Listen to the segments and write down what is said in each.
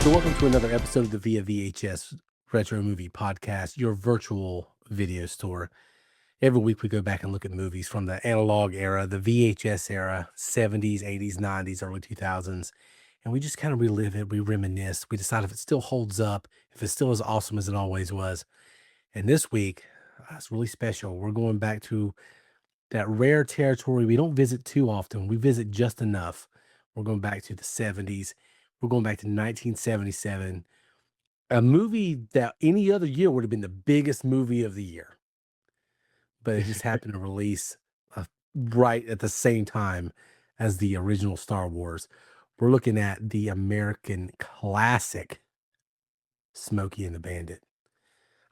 So, welcome to another episode of the VIA VHS Retro Movie Podcast, your virtual video store. Every week we go back and look at movies from the analog era, the VHS era, 70s, 80s, 90s, early 2000s, and we just kind of relive it. We reminisce. We decide if it still holds up, if it's still as awesome as it always was. And this week, it's really special. We're going back to that rare territory we don't visit too often. We visit just enough. We're going back to the 70s. We're going back to 1977, a movie that any other year would have been the biggest movie of the year, but it just happened to release right at the same time as the original Star Wars. We're looking at the American classic Smokey and the Bandit.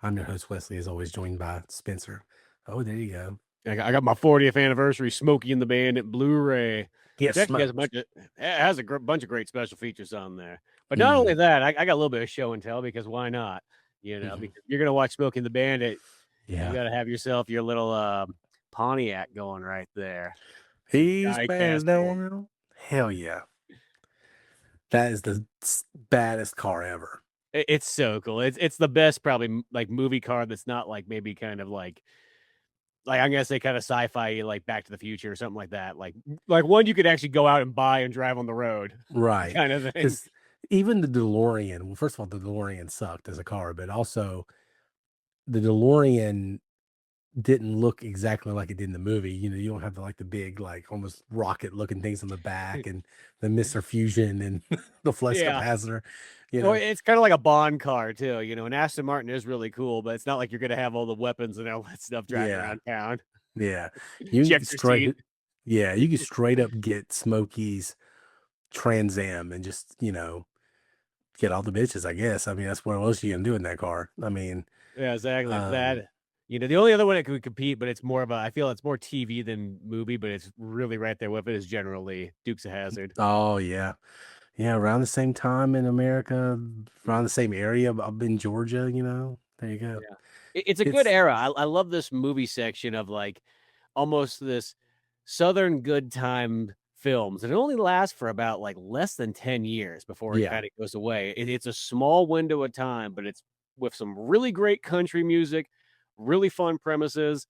I'm your host, Wesley, as always, joined by Spencer. Oh, there you go. I got my 40th anniversary Smokey and the Bandit Blu-ray. Get Which actually smoked. it has a bunch of great special features on there. But not only Mhm, that, I got a little bit of show and tell because why not? mhm. Because you're gonna watch Smokey and the Bandit, you Yeah. got to have yourself your little Pontiac going right there. He's Diecast bad one. down. Hell yeah. That is the baddest car ever. It's so cool. It's the best probably like movie car that's not like maybe kind of like I'm gonna say kind of sci-fi like Back to the Future or something like that. Like one you could actually go out and buy and drive on the road Right. kind of thing. Because even the DeLorean, well, first of all, the DeLorean sucked as a car, but also the DeLorean didn't look exactly like it did in the movie. You don't have the big, like almost rocket looking things on the back and the Mr. Fusion and the flex Yeah. capacitor, you Or know. it's kinda like a Bond car too, and Aston Martin is really cool, but it's not like you're gonna have all the weapons and all that stuff driving Yeah. around town. Yeah. You can Ejector seat. straight yeah, you can straight up get Smokey's Trans Am and just, get all the bitches, I guess. I mean, that's what else you can do in that car. I mean, Yeah, exactly, um, that the only other one that could compete, but it's more of a I feel it's more TV than movie, but it's really right there with it is generally Dukes of Hazzard. oh yeah. Yeah, around the same time in America, around the same area, up in Georgia, there you go. Yeah. It's a good It's era. I love this movie section of, like, almost this Southern good time films, and it only lasts for about, like, less than 10 years before it yeah, kinda goes away. It's a small window of time, but it's with some really great country music, really fun premises,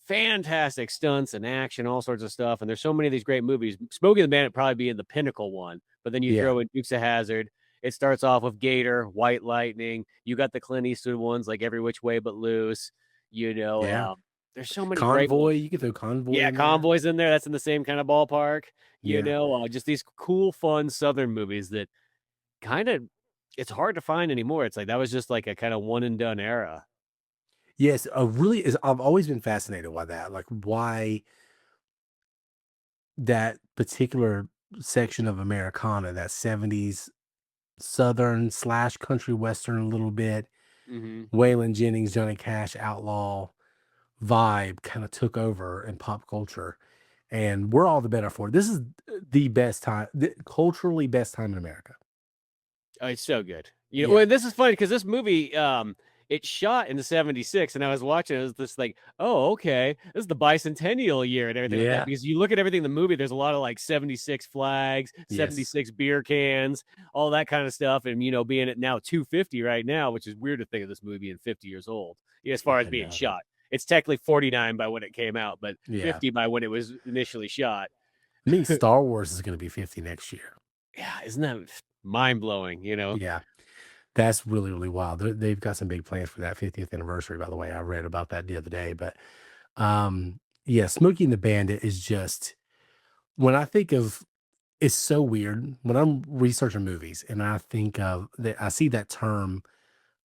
fantastic stunts and action, all sorts of stuff, and there's so many of these great movies. Smokey and the Bandit probably being the pinnacle one, but then you yeah, throw in Dukes of Hazzard. It starts off with Gator, White Lightning. You got the Clint Eastwood ones like Every Which Way But Loose. yeah. There's so many great Convoy, ones. you can throw Convoy Yeah, in there. Convoy's in there. That's in the same kind of ballpark. Yeah. Just these cool, fun Southern movies that kind of it's hard to find anymore. It's like that was just like a kind of one and done era. Yes, really is I've always been fascinated by that, like why that particular section of Americana, that 70s Southern slash country Western a little bit, Hmm. Waylon Jennings, Johnny Cash, outlaw vibe kind of took over in pop culture. And we're all the better for it. This is the best time, the culturally best time in America. Oh, it's so good. Yeah. This is funny because this movie, it shot in the 76, and I was watching it was just like, "Oh, okay. This is the bicentennial year and everything like that." Yeah. Because you look at everything in the movie, there's a lot of, like, 76 flags, Yes. 76 beer cans, all that kinda stuff, and, being at now 250 right now, which is weird to think of this movie being 50 years old, as far as I being know. shot. It's technically 49 by when it came out, but Yeah. 50 by when it was initially shot. I mean, Star Wars is going to be 50 next year. Yeah, isn't that mind-blowing? Yeah. That's really, really wild. They've got some big plans for that 50th anniversary, by the way. I read about that the other day. But yeah, Smokey and the Bandit is just, when I think of, it's so weird when I'm researching movies and I think of that, I see that term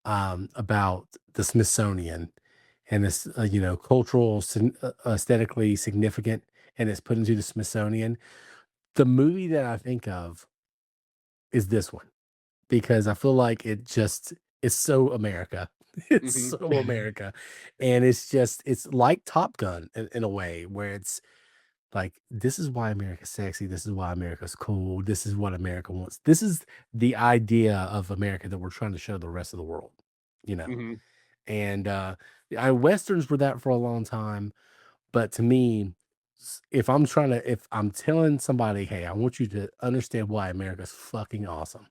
about the Smithsonian and this, cultural, aesthetically significant, and it's put into the Smithsonian. The movie that I think of is this one because I feel like it's so America. It's Mhm. so America. And it's like Top Gun in a way where it's like, this is why America's sexy. This is why America's cool. This is what America wants. This is the idea of America that we're trying to show the rest of the world, you know? Mhm. And Westerns were that for a long time. But to me, if I'm telling somebody, hey, I want you to understand why America's fucking awesome,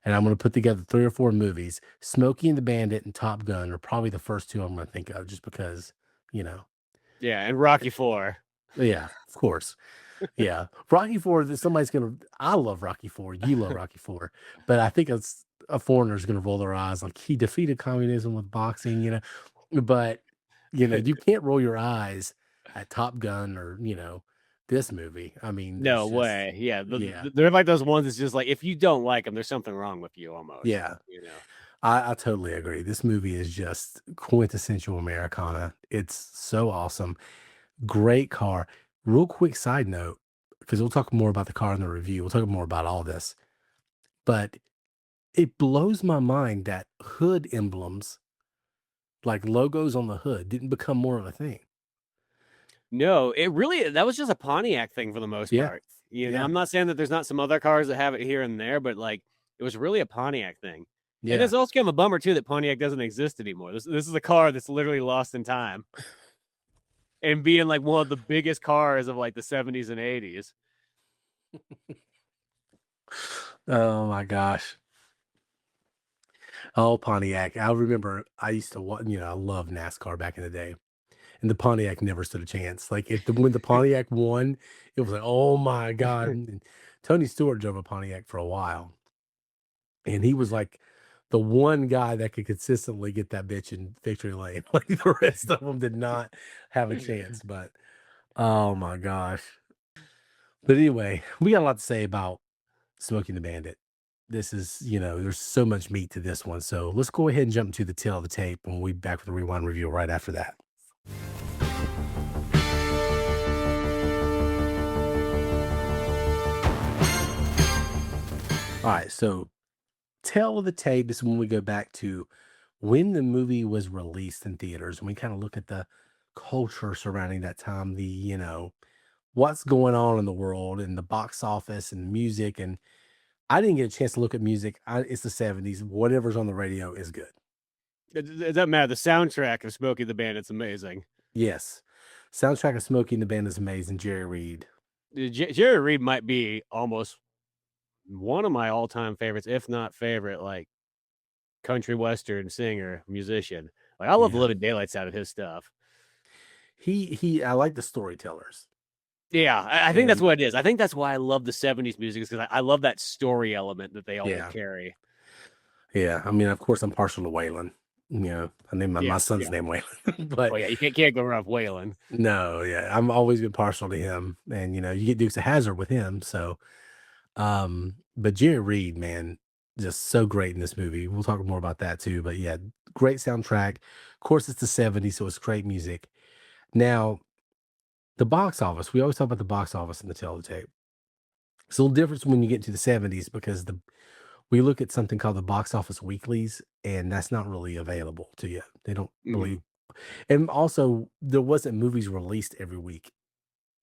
and I'm going to put together 3 or 4 movies. Smokey and the Bandit and Top Gun are probably the first 2 I'm going to think of, just because, you know. Yeah, and Rocky 4. Yeah, of course. Yeah, Rocky 4. Somebody's gonna. I love Rocky 4. You love Rocky 4, but I think it's a foreigner's gonna roll their eyes like he defeated communism with boxing. But you can't roll your eyes at Top Gun or this movie. I mean, No there's just way. Yeah, yeah, they're like those ones that's just like, if you don't like them, there's something wrong with you almost, yeah. you know? I totally agree. This movie is just quintessential Americana. It's so awesome. Great car. Real quick side note, because we'll talk more about the car in the review. We'll talk more about all this. But it blows my mind that hood emblems, like logos on the hood, didn't become more of a thing. No, that was just a Pontiac thing for the most Yeah. part. Yeah. I'm not saying that there's not some other cars that have it here and there, but like it was really a Pontiac thing. And Yeah. it's also kind of a bummer too that Pontiac doesn't exist anymore. This is a car that's literally lost in time and being like one of the biggest cars of like the 70s and 80s. Oh my gosh. Oh, Pontiac. I remember I used to, I love NASCAR back in the day. And the Pontiac never stood a chance. Like when the Pontiac won, it was like, oh my God. And Tony Stewart drove a Pontiac for a while. And he was like the one guy that could consistently get that bitch in victory lane. Like the rest of them did not have a chance. But oh my gosh. But anyway, we got a lot to say about Smoking the Bandit. This is, there's so much meat to this one. So let's go ahead and jump to the tail of the tape, and we'll be back with a rewind review right after that. All right, so tail of the tape is when we go back to when the movie was released in theaters, and we kind of look at the culture surrounding that time, what's going on in the world and the box office and music. And I didn't get a chance to look at music. It's the 70s. Whatever's on the radio is good. It doesn't matter. The soundtrack of Smokey the Bandit's amazing. Yes. Soundtrack of Smokey and the Band is amazing. Jerry Reed. Jerry Reed might be almost one of my all-time favorites, if not favorite, like country western singer, musician. Like I love the Yeah. living daylights out of his stuff. I like the storytellers. Yeah, I think that's what it is. I think that's why I love the 70s music, is because I love that story element that they all carry. Yeah. I mean, of course, I'm partial to Waylon. I named my son's name Waylon. But yeah, you can't go around Waylon. No, yeah. I've always been partial to him. And you get Dukes of Hazzard with him. So but Jerry Reed, man, just so great in this movie. We'll talk more about that too. But yeah, great soundtrack. Of course, it's the 70s, so it's great music. Now, the box office, we always talk about the box office in the tail of the tape. It's a little different when you get to the 70s because we look at something called the box office weeklies, and that's not really available to you. They don't really, and also there wasn't movies released every week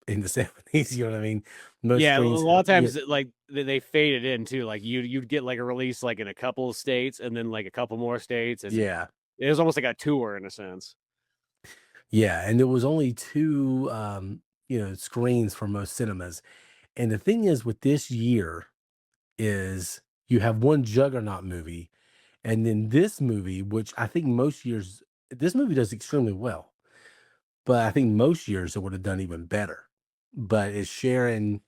in the 70s. You know what I mean? A lot of times like they faded in too. Like you'd get like a release like in a couple of states and then like a couple more states. And yeah. It was almost like a tour in a sense. Yeah, and there was only 2, screens for most cinemas. And the thing is with this year is you have one juggernaut movie, and then this movie, which I think most years this movie does extremely well, but I think most years it would have done even better. But it's sharing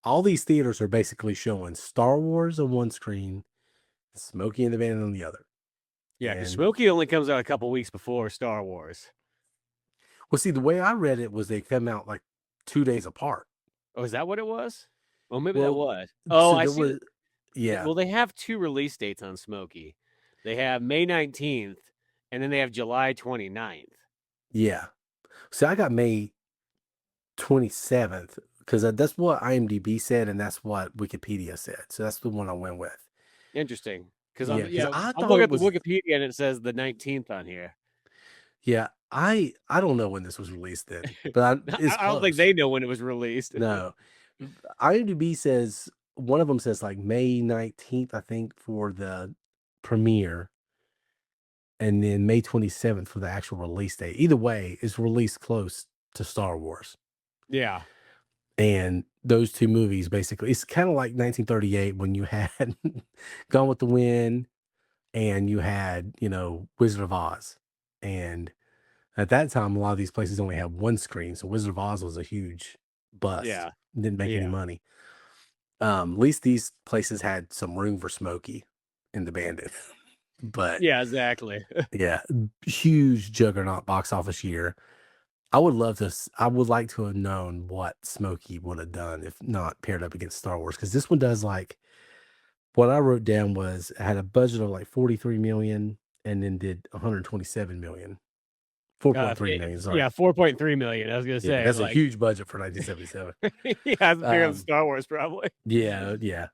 all these theaters are basically showing Star Wars on one screen, Smokey and the Bandit on the other. Yeah, because And Smokey only comes out a couple weeks before Star Wars. well, see, the way I read it was they come out like 2 days apart. Oh, is that what it was? Well, maybe that was. So I there see. yeah. Well, they have 2 release dates on Smokey. They have May 19th, and then they have July 29th. Yeah. See, I got May 27th because that's what IMDb said, and that's what Wikipedia said. So that's the one I went with. Interesting. Because I I'm thought looking it at the was Wikipedia and it says the 19th on here. Yeah, I don't know when this was released then, but it's I don't think close. they know when it was released. No. IMDb says one of them says like May 19th, I think, for the premiere, and then May 27th for the actual release date. Either way, it's released close to Star Wars. Yeah. And those two movies basically, it's kind of like 1938 when you had Gone with the Wind and you had, Wizard of Oz. And at that time, a lot of these places only had one screen. So Wizard of Oz was a huge bust, Yeah. didn't make any Yeah. money. At least these places had some room for Smokey in the Bandit. But Yeah, exactly. yeah, huge juggernaut box office year. I would like to have known what Smokey would have done if not paired up against Star Wars, because this one does like what I wrote down was it had a budget of like 43 million and then did 127 million. 4.3 million, sorry. Yeah, 4.3 million. I was gonna Yeah, say, that's a like, huge budget for 1977. yeah, it's bigger than Um, Star Wars, probably. yeah, yeah.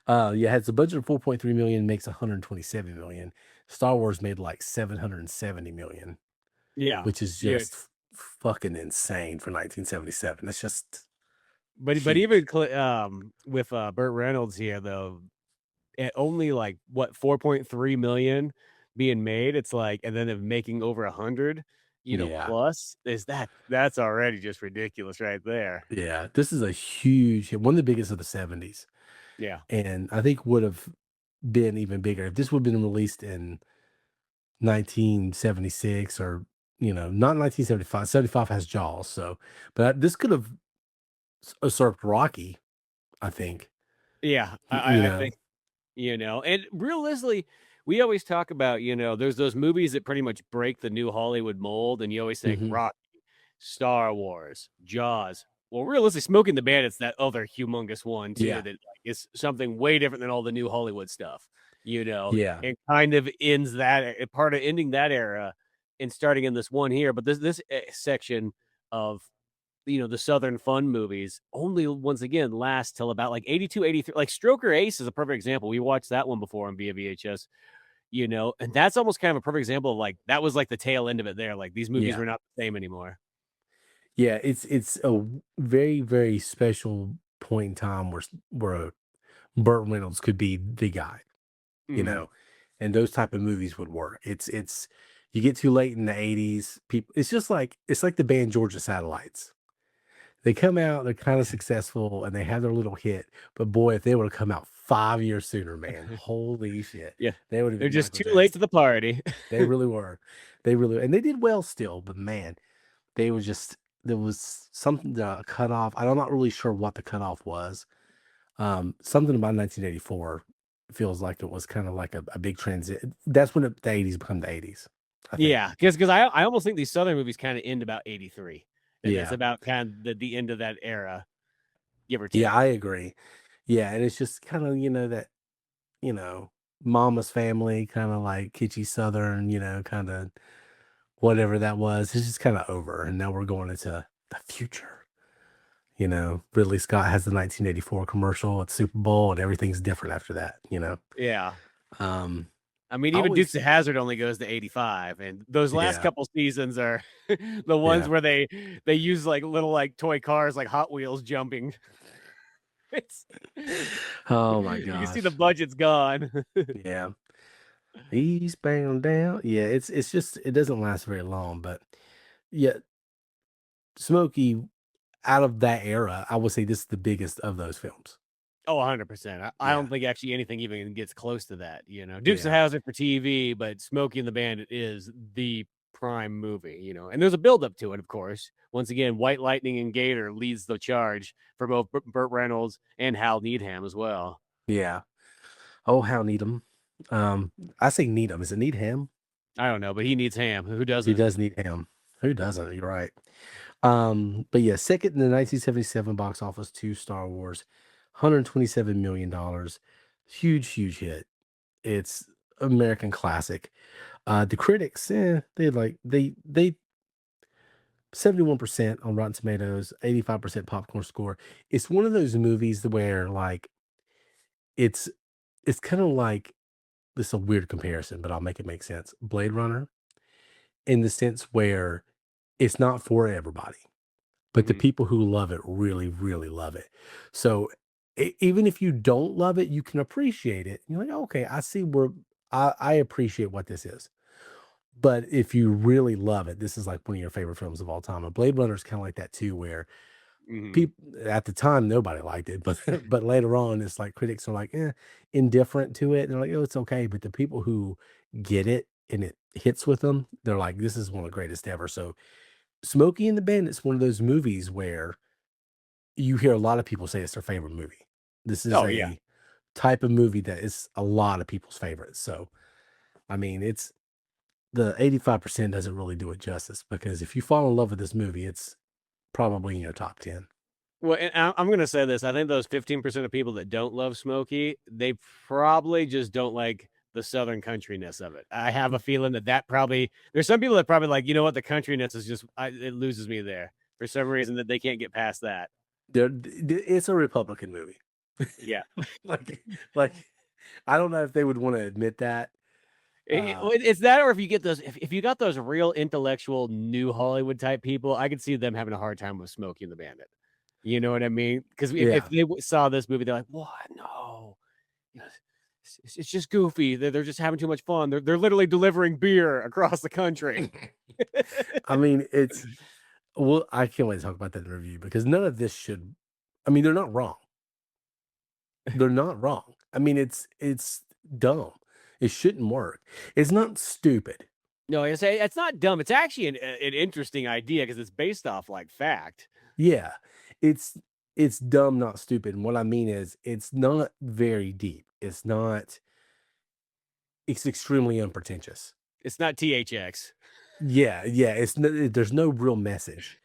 Yeah, it has a budget of 4.3 million, makes 127 million. Star Wars made like 770 million, Yeah. which is Yeah. just fucking insane for 1977. That's just But even huge. with Burt Reynolds here though, at only like what 4.3 million being made, it's like, and then of making over 100, Yeah. plus is that's already just ridiculous right there. Yeah. This is a huge hit, one of the biggest of the 70s. Yeah. And I think would have been even bigger if this would have been released in 1976 or, not 1975. 75 has Jaws. So, but this could have usurped Rocky, I think. Yeah. Y- I You I know, think, and realistically, we always talk about, there's those movies that pretty much break the new Hollywood mold, and you always think hmm Rocky, Star Wars, Jaws. Well, realistically, Smoking the Bandit's that other humongous one too Yeah. that like is something way different than all the new Hollywood stuff, Yeah. and kind of ends part of ending that era and starting in this one here. But this section of the Southern fun movies only once again last till about like 82, 83. Like Stroker Ace is a perfect example. We watched that one before on VIA VHS, and that's almost kind of a perfect example of like that was like the tail end of it there. Like these movies Yeah. were not the same anymore. Yeah. It's a very, very special point in time where Burt Reynolds could be the guy, you Mhm. know, and those type of movies would work. It's you get too late in the 80s, people it's like the band Georgia Satellites. They come out, they're kind of successful and they have their little hit. But boy, if they would have come out 5 years sooner, man, holy shit. Yeah. They would have They're been just Michael too late to Jackson. the party. They really were. They really and they did well still, but man, they was just there was something cut off. I'm not really sure what the cutoff was. Something about 1984 feels like it was kind of like a big transit. That's when the 80s become the 80s, I think. Yeah, because I almost think these Southern movies kind of end about 83. And that's Yeah. about kind of the end of that era, give or Yeah, I take. agree. Yeah, and it's just kind of, that, you know, mama's family, kind of like kitschy Southern, kind of whatever that was. It's just kind of over. And now we're going into the future. Ridley Scott has the 1984 commercial at Super Bowl, and everything's different after that. Yeah. Um, I mean, I even Dukes always, of Hazard only goes to 85, and those last yeah, couple seasons are the ones yeah. where they use like little like toy cars like Hot Wheels jumping. It's Oh my you can see the gosh. budget's gone. Yeah. Eastbound down. Yeah, it's just it doesn't last very long, but yeah, Smokey out of that era, I would say this is the biggest of those films. Oh, 100%. I Yeah. don't think actually anything even gets close to that. Dukes of Yeah. Hazzard for TV, but Smokey and the Bandit is the prime movie. And there's a build up to it, of course. Once again, White Lightning and Gator leads the charge for both Burt Reynolds and Hal Needham as well. Yeah. Oh, how Needham. I say Needham. Is it Needham? I don't know, but he needs ham. Who He doesn't? does need him. Who doesn't? You're right. But yeah, second in the 1977 box office to Star Wars, $127 million. Huge, huge hit. It's American classic. The critics, they 71% on Rotten Tomatoes, 85% popcorn score. It's one of those movies where like it's it's kind of like this is a weird comparison, but I'll make it make sense. Blade Runner, in the sense where it's not for everybody, but the Mhm. people who love it really, really love it. So even if you don't love it, you can appreciate it. You're like, okay, I see where I appreciate what this is. But if you really love it, this is like one of your favorite films of all time. And Blade Runner is kind of like that too, where Mhm. people at the time nobody liked it, but but later on, it's like critics are like indifferent to it. They're like, oh, it's okay. But the people who get it and it hits with them, they're like, this is one of the greatest ever. So Smokey and the Bandit's one of those movies where you hear a lot of people say it's their favorite movie. This is Oh, yeah. a type of movie that is a lot of people's favorites. So I mean, it's the 85% doesn't really do it justice because if you fall in love with this movie, it's probably in your top 10. Well, and I'm gonna say this, I think those 15% of people that don't love Smokey, they probably just don't like the Southern countryness of it. I have a feeling that probably there's some people that probably like, "You know what? The countryness is just it loses me there." For some reason that they can't get past that. It's a Republican movie. Yeah. like, like, I don't know if they would want to admit that. Well, it's that or if you get those if you got those real intellectual new Hollywood type people, I could see them having a hard time with Smokey and the Bandit. You know what I mean? Because if Yeah. they saw this movie, they're like, "What? No. You know, it's just goofy. They're just having too much fun. They're literally delivering beer across the country." I mean, it's well, I can't wait to talk about that in review because none of this should. I mean, they're not wrong. They're not wrong. I mean, it's dumb. It shouldn't work. It's not stupid. No, it's not dumb. It's actually an interesting idea because it's based off like fact. Yeah, it's it's dumb, not stupid. And what I mean is, it's not very deep. It's not. It's extremely unpretentious. It's not THX. Yeah, yeah. There's no real message.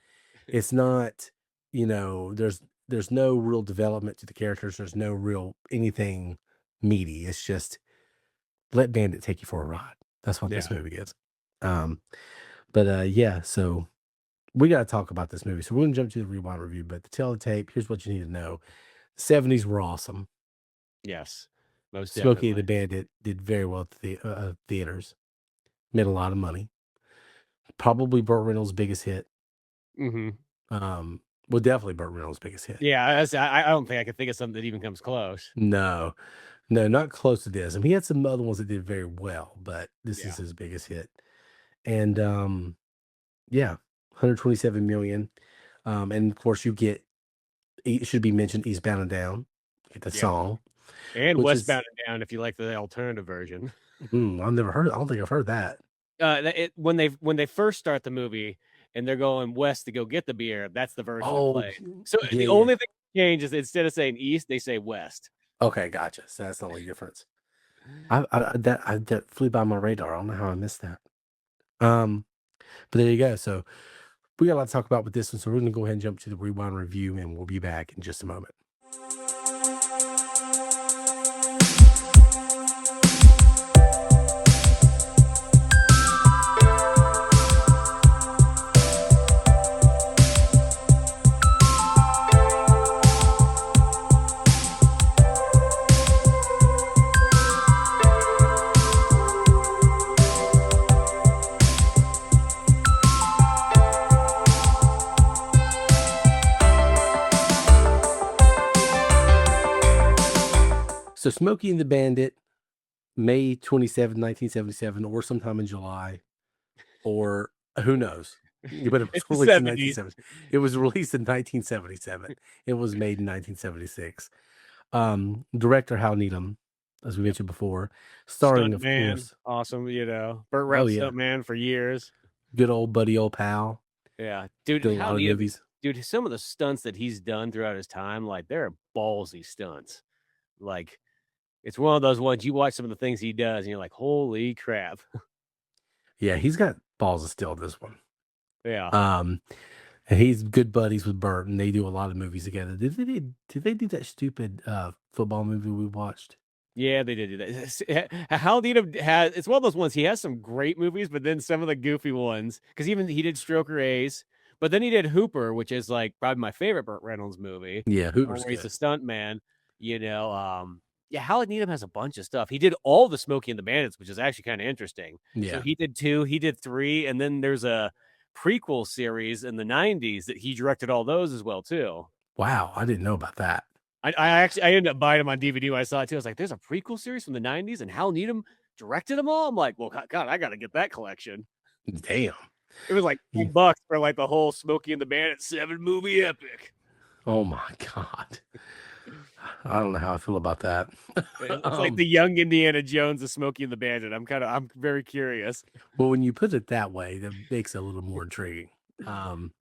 It's not. There's no real development to the characters. There's no real anything meaty. It's just let Bandit take you for a ride. That's what this Yeah. movie is. Um, but yeah. So we got to talk about this movie. So we're gonna jump to the rewind review. But to tell the tape, here's what you need to know: '70s were awesome. Yes. Most Smokey the definitely. Bandit did very well at the theaters. Made a lot of money. Probably Burt Reynolds' biggest hit. Mhm. Um, well, definitely Burt Reynolds' biggest hit. Yeah, I don't think I could think of something that even comes close. No, no, not close to this. I mean, he had some other ones that did very well, but this is Yeah. his biggest hit. And yeah, 127 million. And of course, you get it should be mentioned Eastbound and Down, get the Yeah. song, And which is Westbound and Down if you like the alternative version. I've never heard. I don't think I've heard that. When they first start the movie and they're going west to go get the beer, that's the version that Oh, plays. So yeah, the yeah. only thing that changes instead of saying east, they say west. Okay, gotcha. So that's the only difference. That flew by my radar. I don't know how I missed that. Um, but there you go. So we got a lot to talk about with this one. So we're gonna go ahead and jump to the rewind review, and we'll be back in just a moment. So Smokey and the Bandit, May 27, 1977, or sometime in July, or who knows? But it was It's the released in 70s. 1970. It was released in 1977. It was made in 1976. Director Hal Needham, as we Yep. mentioned before, starring, Stunt of man, course, awesome, Burt oh Reynolds yeah, stunt man for years. good old buddy, old pal, Yeah. Dude, did a how lot of neat movies. dude, some of the stunts that he's done throughout his time, like they're ballsy stunts. Like it's one of those ones you watch some of the things he does and you're like, "Holy crap." Yeah, he's got balls of steel. This one. Yeah. Um, and he's good buddies with Burt, and they do a lot of movies together. Did they do that stupid football movie we watched? Yeah, they did do that. Hal Needham has it's one of those ones, he has some great movies, but then some of the goofy ones, because even he did Stroker Ace, but then he did Hooper, which is, like, probably my favorite Burt Reynolds movie, Yeah, Hoover's where he's a good. stunt man, yeah, Hal Needham has a bunch of stuff. He did all the Smokey and the Bandits, which is actually kinda interesting. So Yeah. he did 2, he did 3, and then there's a prequel series in the '90s that he directed all those as well too. Wow, I didn't know about that. I ended up buying them on DVD when I saw it too. I was like, "There's a prequel series from the '90s, and Hal Needham directed them all." I'm like, "Well, God, I gotta get that collection." Damn. It was like Yeah. $10 for like the whole Smokey and the Bandit 7 movie epic. Oh my god. I don't know how I feel about that. It's like the young Indiana Jones of Smokey and the Bandit. I'm very curious. Well, when you put it that way, that makes it a little more intriguing. Um,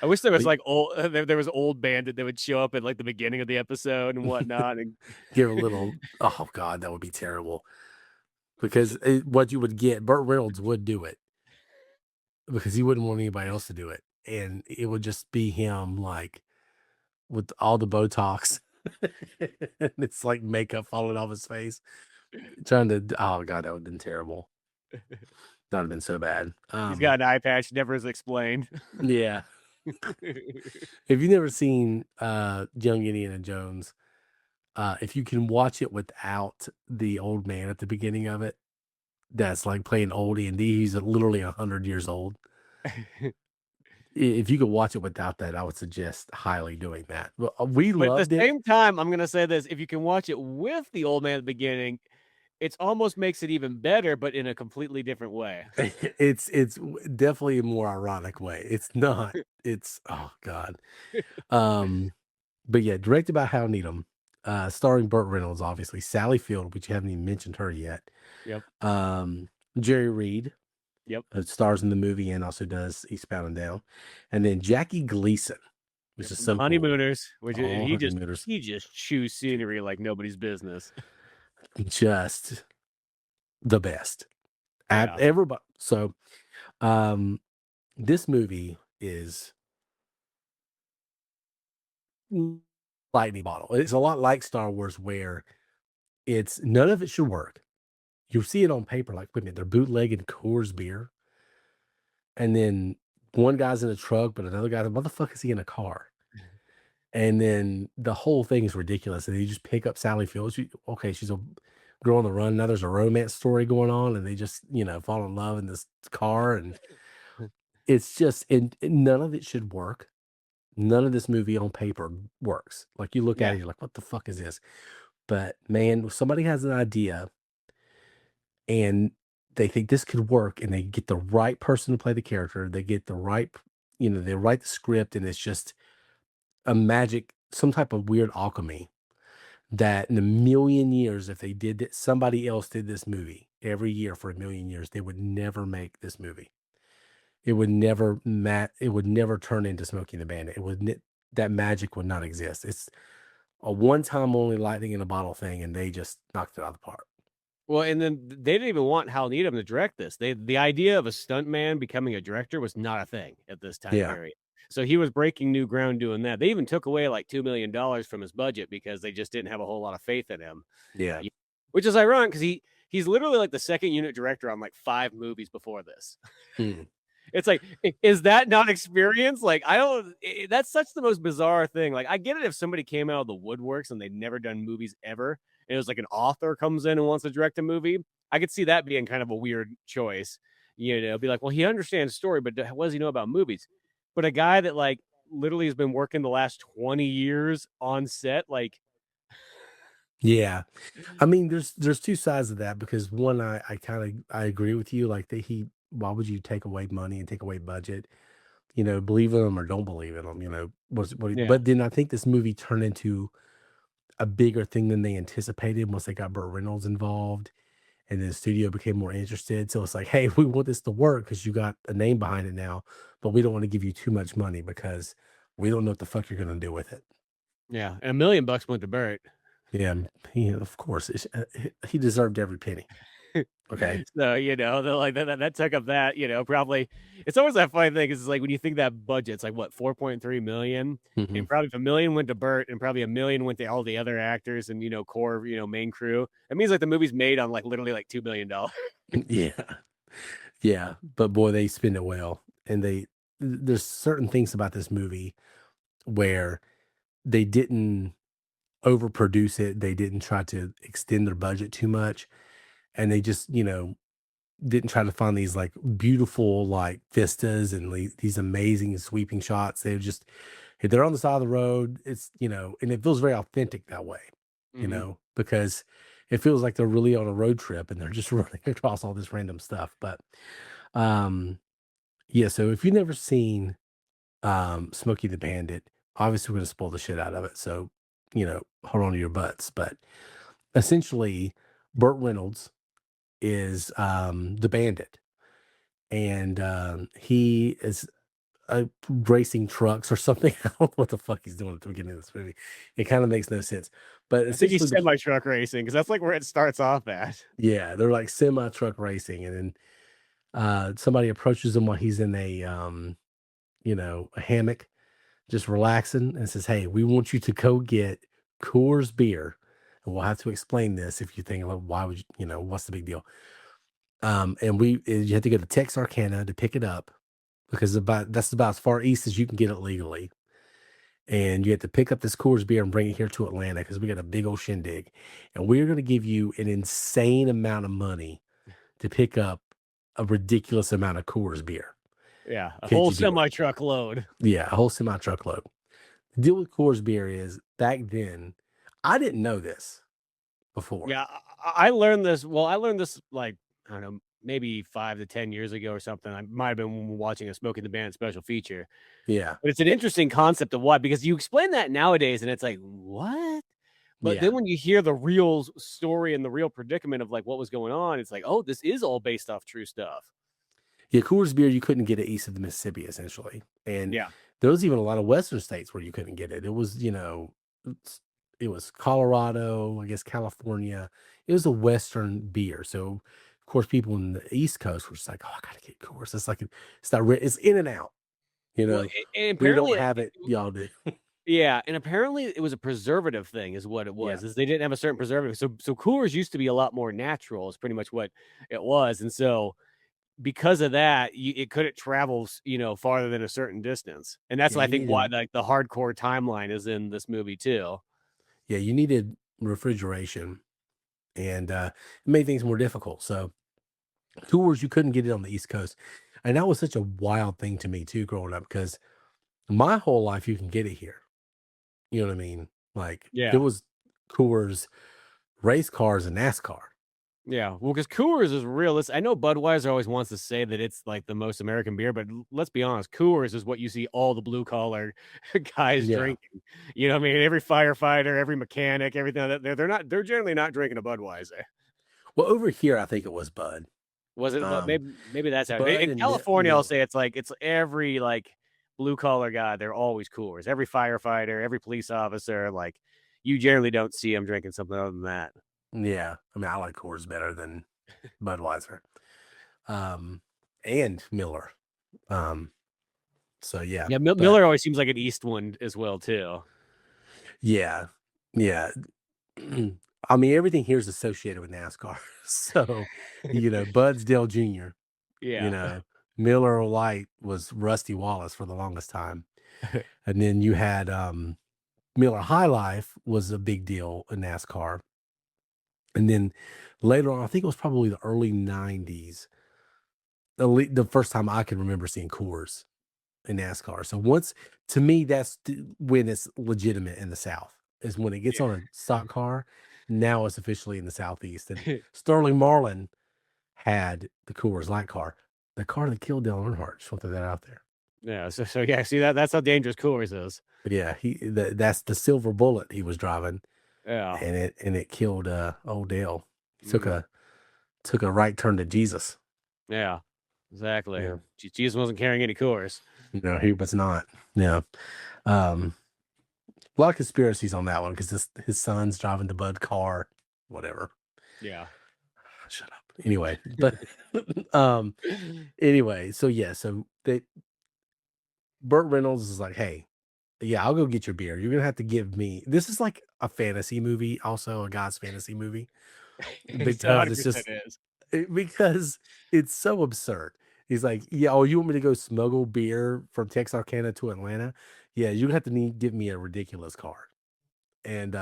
I wish there was but like old there was old Bandit that would show up at like the beginning of the episode and whatnot. And give a little. Oh God, that would be terrible. Because what you would get, Burt Reynolds would do it because he wouldn't want anybody else to do it, and it would just be him, like with all the Botox, and it's like makeup falling off his face, trying to. Oh God, that would have been terrible. That would have been so bad. he's got an eye patch, never is explained. Yeah. If you've never seen Young Indiana Jones, if you can watch it without the old man at the beginning of it, that's like playing old Andy. He's literally 100 years old. If you could watch it without that, I would suggest highly doing that. Well, we But at loved the it. same time, I'm gonna say this: if you can watch it with the old man at the beginning, it's almost makes it even better, but in a completely different way. It's definitely a more ironic way. It's not. It's oh God. Um, but yeah, directed by Hal Needham, starring Burt Reynolds, obviously Sally Field, which you haven't even mentioned her yet. Yep. Jerry Reed, Yep. stars in the movie and also does Eastbound and Down, and then Jackie Gleason, which Yep, is from the so cool. Honeymooners, which and All Honeymooners, he just chews scenery like nobody's business. just the best. At Yeah. everybody. So, this movie is lightning bottle. It's a lot like Star Wars, where it's none of it should work. You see it on paper, like, wait a minute, they're bootlegging Coors beer, and then one guy's in a truck, but another guy, what the fuck is he in a car? And then the whole thing is ridiculous. And you just pick up Sally Field. Okay, she's a girl on the run. Now there's a romance story going on, and they just, fall in love in this car. And it's just, and none of it should work. None of this movie on paper works. Like you look at Yeah. it, you're like, what the fuck is this? But man, if somebody has an idea and they think this could work, and they get the right person to play the character, they get the right, they write the script, and it's just a magic, some type of weird alchemy that in a million years, if they did it, somebody else did this movie every year for a million years, they would never make this movie. It would never it would never turn into Smokey and the Bandit. That magic would not exist. It's a one-time only lightning in a bottle thing, and they just knocked it out of the park. Well, and then they didn't even want Hal Needham to direct this. The idea of a stuntman becoming a director was not a thing at this time Yeah. period. So he was breaking new ground doing that. They even took away like $2 million from his budget because they just didn't have a whole lot of faith in him. Yeah. Which is ironic because he's literally like the second unit director on like 5 movies before this. Hmm. It's like, is that not experience? Like, I don't. That's such the most bizarre thing. Like, I get it if somebody came out of the woodworks and they'd never done movies ever, and it was like an author comes in and wants to direct a movie. I could see that being kind of a weird choice. Be like, well, he understands story, but what does he know about movies? But a guy that like literally has been working the last 20 years on set, like, Yeah. I mean, there's two sides of that, because one, I agree with you. Like why would you take away money and take away budget? Believe in them or don't believe in them. yeah, But then I think this movie turned into a bigger thing than they anticipated once they got Burt Reynolds involved, and then the studio became more interested. So it's like, hey, we want this to work because you got a name behind it now, but we don't want to give you too much money because we don't know what the fuck you're gonna do with it. yeah, and $1 million went to Burt. Yeah, of course, he deserved every penny. Okay. So, they're like that took up that, probably it's always that funny thing is like when you think that budget's like what, 4.3 million, Mhm. and probably if 1 million went to Burt and probably 1 million went to all the other actors and core, main crew. It means like the movie's made on like literally like $2 million. Yeah. Yeah, but boy, they spin it well, and there's certain things about this movie where they didn't overproduce it, they didn't try to extend their budget too much, and they just, didn't try to find these like beautiful like vistas and these amazing sweeping shots. If they're on the side of the road, it's, and it feels very authentic that way, Mhm. because it feels like they're really on a road trip and they're just running across all this random stuff. But um yeah, so if you've never seen Smokey the Bandit, Obviously, we're gonna spoil the shit out of it, so, hold on to your butts, but essentially, Burt Reynolds is, the Bandit, and, he is, racing trucks or something. I don't know what the fuck he's doing at the beginning of this movie. It kinda makes no sense, but I think he's essentially semi truck racing because that's like where it starts off at. yeah, they're like semi truck racing, and then, somebody approaches him while he's in a hammock, just relaxing, and says, "Hey, we want you to go get Coors beer, and we'll have to explain this if you think, well, why would what's the big deal?" And you have to go to Texarkana to pick it up because that's about as far east as you can get it legally. And you have to pick up this Coors beer and bring it here to Atlanta because we got a big old shindig, and we're going to give you an insane amount of money to pick up a ridiculous amount of Coors beer. Yeah, a Could whole you do it? semi truck load. Yeah, a whole semi truckload. The deal with Coors beer is back then, I didn't know this before. Yeah, I learned this. Well, I learned this like I don't know, maybe 5 to 10 years ago or something. I might have been watching a Smoking the Bandit special feature, Yeah, but it's an interesting concept of why because you explain that nowadays and it's like what, but yeah, then when you hear the real story and the real predicament of like what was going on, it's like oh, this is all based off true stuff. yeah. Coors beer you couldn't get it east of the Mississippi essentially, and Yeah, there was even a lot of Western states where you couldn't get it. It was it's- it was Colorado, I guess California. It was a Western beer, so of course people in the East Coast were just like, "Oh, I gotta get Coors." It's like it's not it's in and out. You well, know, and we apparently don't have it. Y'all do. yeah, and apparently it was a preservative thing is what it Yeah. was, is they didn't have a certain preservative. So Coors used to be a lot more natural is pretty much what it was. And so because of that, it couldn't travel, farther than a certain distance. And that's Yeah, I you think why needed like the hardcore timeline is in this movie too. yeah, you needed refrigeration and it made things more difficult. So tours you couldn't get it on the East Coast. And that was such a wild thing to me too growing up because my whole life you can get it here. You know what I mean? Like there Yeah. was Coors race cars and NASCAR. Yeah. Well, because Coors is realistic. I know Budweiser always wants to say that it's like the most American beer, but let's be honest, Coors is what you see all the blue collar guys Yeah. drinking. You know what I mean? Every firefighter, every mechanic, everything that they're generally not drinking a Budweiser. Well, over here I think it was Bud. Was it? Um Maybe that's how. Bud In and California, I'll say Miller. it's every like blue collar guy. They're always Coors. Every firefighter, every police officer, like you generally don't see them drinking something other than that. Yeah. I mean I like Coors better than Budweiser. Um and Miller. Um so yeah, Yeah, but Miller always seems like an East one as well too. yeah. Yeah. I mean, everything here is associated with NASCAR. So, Bud's Dale Jr., you Yeah, know, Miller Lite was Rusty Wallace for the longest time. And then you had Miller High Life was a big deal in NASCAR. And then later on, I think it was probably the early 90s, the first time I can remember seeing Coors in NASCAR. So once to me, that's when it's legitimate in the South is when it gets on a stock car. Now it's officially in the Southeast. And yeah, Sterling Marlin had the Coors Light car, the car that killed Dale Earnhardt. Just want to throw that out there. yeah. So yeah, see that's how dangerous Coors is. But yeah, that's the silver bullet he was driving, Yeah, and it killed old Dale. He took mm, a right turn to Jesus. yeah, exactly. Yeah, Jesus wasn't carrying any Coors. he was not. Yeah, um, a lot of conspiracies on that one because his son's driving the Bud car, whatever. Yeah. Shut up. Anyway, but um, anyway, so yeah, so they Burt Reynolds is like, hey, yeah, I'll go get your beer. You're gonna have to give me. This is like a fantasy movie, also a God's fantasy movie, It because it's 100% just is. because it's so absurd. He's like, yeah, oh, you want me to go smuggle beer from Texarkana to Atlanta? Yeah, you have to give me a ridiculous car, and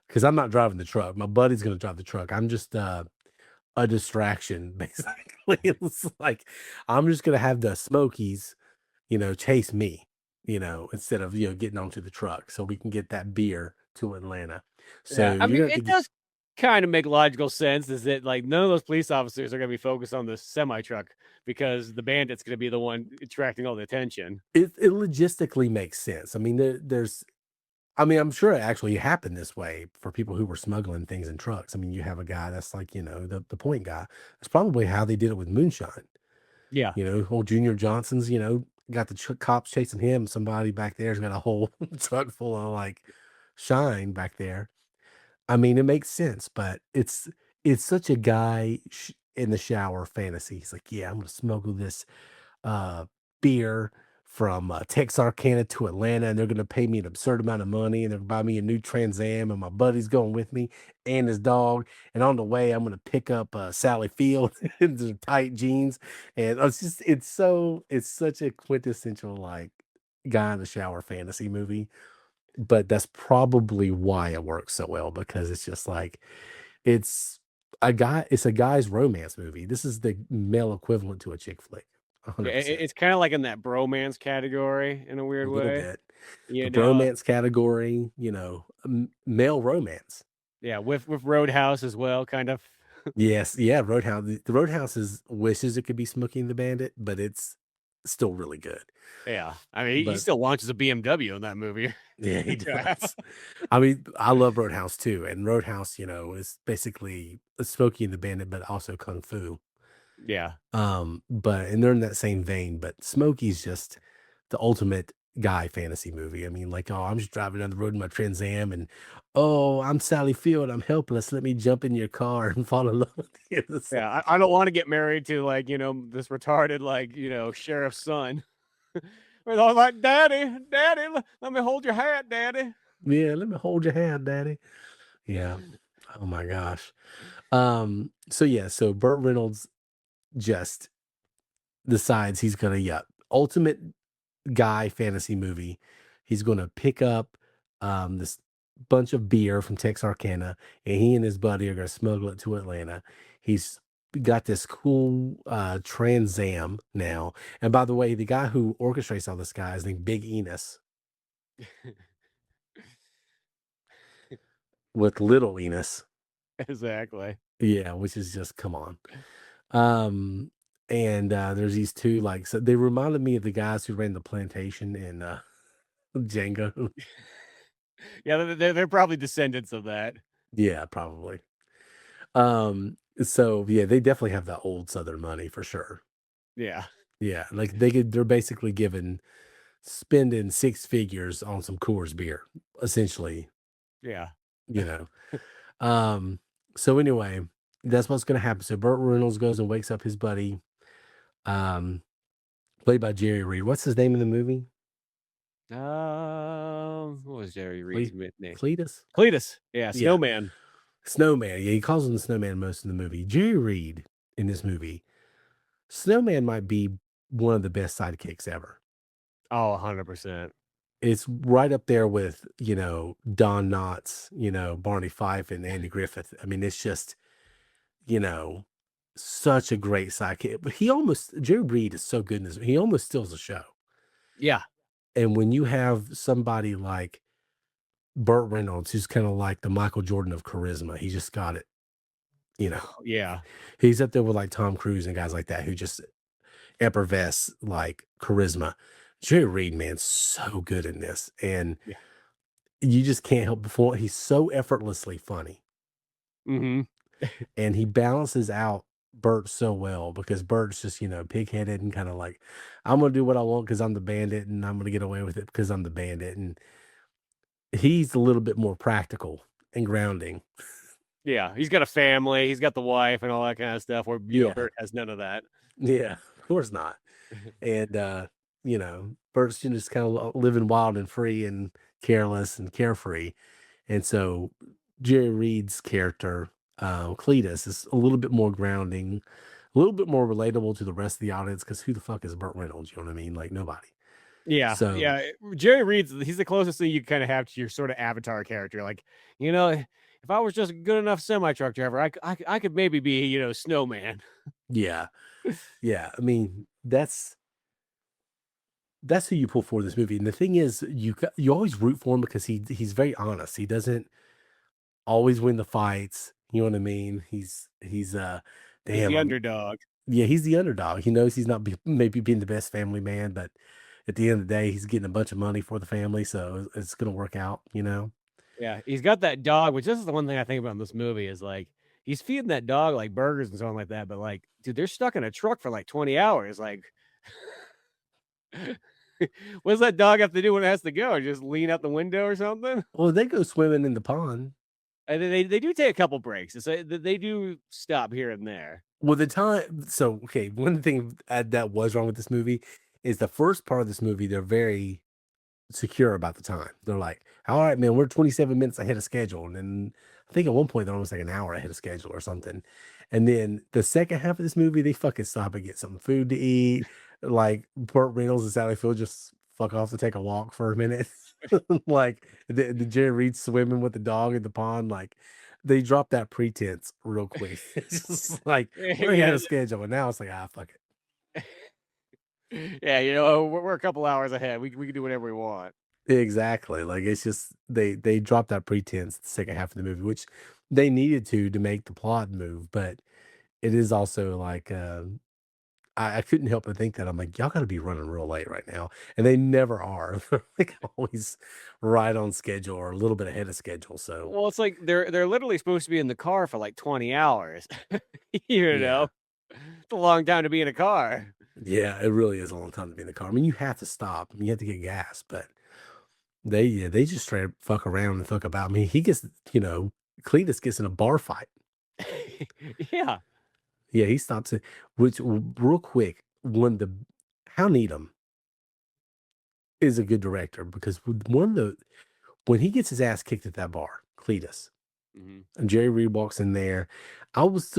because I'm not driving the truck, my buddy's gonna drive the truck. I'm just a distraction, basically. It's like I'm just gonna have the Smokies, chase me, instead of getting onto the truck so we can get that beer to Atlanta. So Yeah, I you're mean, gonna have to it get does kind of make logical sense is that like none of those police officers are going to be focused on the semi truck because the bandit's going to be the one attracting all the attention. It logistically makes sense. I mean, there's I mean, I'm sure it actually happened this way for people who were smuggling things in trucks. I mean, you have a guy that's like, the point guy. That's probably how they did it with moonshine. Yeah. Old Junior Johnson's, got the cops chasing him. Somebody back there's got a whole truck full of like shine back there. I mean, it makes sense, but it's such a guy in the shower fantasy. He's like, yeah, I'm gonna smuggle this uh, beer from Texarkana to Atlanta, and they're going to pay me an absurd amount of money, and they're going to buy me a new Trans Am, and my buddy's going with me and his dog. And on the way, I'm going to pick up Sally Field in the tight jeans, and it's such a quintessential like guy in the shower fantasy movie. But that's probably why it works so well because it's just like it's it's a guy's romance movie. This is the male equivalent to a chick flick. Yeah, 100%. it's kind of like in that bromance category in a A weird little way, bit. The you know. bromance category, male romance. Yeah, with Roadhouse as well, kind of. Yes, yeah, Roadhouse. The Roadhouse wishes it could be Smokey and the Bandit, but it's still really good. Yeah, I mean, he But still launches a BMW in that movie. yeah, he Yeah, does. I mean, I love Roadhouse too, and Roadhouse, is basically a Smokey and the Bandit, but also kung fu. yeah, But and they're in that same vein, but Smokey's just the ultimate guy fantasy movie. I mean, like, oh, I'm just driving down the road in my Trans Am and oh, I'm Sally Field, I'm helpless. Let me jump in your car and fall in love with you. It's like, yeah. I don't want to get married to like this retarded like sheriff's son. We're all like, Daddy, Daddy, let me hold your hat, Daddy. yeah, let me hold your hand, daddy. Yeah. Oh my gosh. So yeah, so Burt Reynolds just decides he's gonna, yeah, ultimate guy fantasy movie. He's going to pick up this bunch of beer from Texarkana, and he and his buddy are going to smuggle it to Atlanta. He's got this cool Trans Am now. And by the way, the guy who orchestrates all this guy is named Big Enos with Little Enos. Exactly. Yeah, which is just come on. Um, and there's these two like so they reminded me of the guys who ran the plantation in Django. Yeah, they're probably descendants of that. Yeah, probably. So yeah, they definitely have that old Southern money for sure. Yeah, Yeah, like they're basically given spending six figures on some Coors beer, essentially, yeah, you know. Um, so anyway, that's what's gonna happen. So Burt Reynolds goes and wakes up his buddy, um, played by Jerry Reed. What's his name in the movie? what was Jerry Reed's Cle- name? Cletus? Cletus. Yeah, Yeah. Snowman. Snowman. Yeah, he calls him the Snowman most of the movie. Jerry Reed in this movie, Snowman might be one of the best sidekicks ever. Oh, 100%. It's right up there with, Don Knotts, Barney Fife and Andy Griffith. I mean, it's just, you know, such a great sidekick. But Jerry Reed is so good in this. He almost steals the show. Yeah, And when you have somebody like Burt Reynolds, who's kind of like the Michael Jordan of charisma, he just got it. You know, yeah, he's up there with like Tom Cruise and guys like that who just effervesce like charisma. Jerry Reed, man, so good in this. And yeah. you just can't help before he's so effortlessly funny, Mhm. and he balances out Bert so well because Bert's just, pig-headed and kind of like, I'm gonna do what I want because I'm the bandit, and I'm gonna get away with it because I'm the bandit. And he's a little bit more practical and grounding. Yeah, he's got a family, he's got the wife and all that kind of stuff where, Yeah, Bert has none of that. yeah, of course not. And Bert's just kind of living wild and free and careless and carefree. And so Jerry Reed's character, Cletus, is a little bit more grounding, a little bit more relatable to the rest of the audience because who the fuck is Burt Reynolds? You know what I mean? Like nobody. Yeah, So yeah, Jerry Reed's he's the closest thing you kinda have to your sorta avatar character, like, if I was just a good enough semi truck driver, I could maybe be, Snowman. yeah, yeah. I mean, that's who you pull for this movie. And the thing is, you always root for him because he's very honest. He doesn't always win the fights. You know what I mean? He's He's damn. the underdog. Yeah, he's the underdog. He knows he's not maybe being the best family man, but at the end of the day, he's getting a bunch of money for the family, so it's gonna work out. You know? Yeah, he's got that dog, which this is the one thing I think about in this movie is, like, he's feeding that dog, like, burgers and so on like that, but, like, dude, they're stuck in a truck for, like, 20 hours, like, what does that dog have to do when it has to go? Just lean out the window or something? Well, they go swimming in the pond. And then they do take a couple breaks. It's they do stop here and there. Well, the time so, okay, one thing that was wrong with this movie is the first part of this movie, they're very secure about the time. They're like, "All right, man, we're 27 minutes ahead of schedule." And then I think at one point they're almost like an hour ahead of schedule or something. And then the second half of this movie, they fucking stop and get some food to eat. Like Burt Reynolds and Sally Field just fuck off to take a walk for a minute. Like the Jerry Reed swimming with the dog in the pond. Like they dropped that pretense real quick. It's just like we're ahead Yeah, of schedule, and now it's like fuck it. yeah, you know, we're a couple hours ahead. We can do whatever we want. Exactly. Like it's just they dropped that pretense the second half of the movie, which they needed to make the plot move. But it is also like I couldn't help but think that I'm like, y'all gotta be running real late right now. And they never are. They're like always right on schedule or a little bit ahead of schedule. So Well, it's like they're literally supposed to be in the car for like 20 hours. You yeah. know? It's a long time to be in a car. Yeah, it really is a long time to be in the car. I mean, you have to stop. You have to get gas, but they just straight up fuck around and fuck about. I mean, he gets, Cletus gets in a bar fight. Yeah. Yeah, he stops it. Which real quick, when the Hal Needham is a good director because one of the when he gets his ass kicked at that bar, Cletus, Mhm. and Jerry Reed walks in there, I was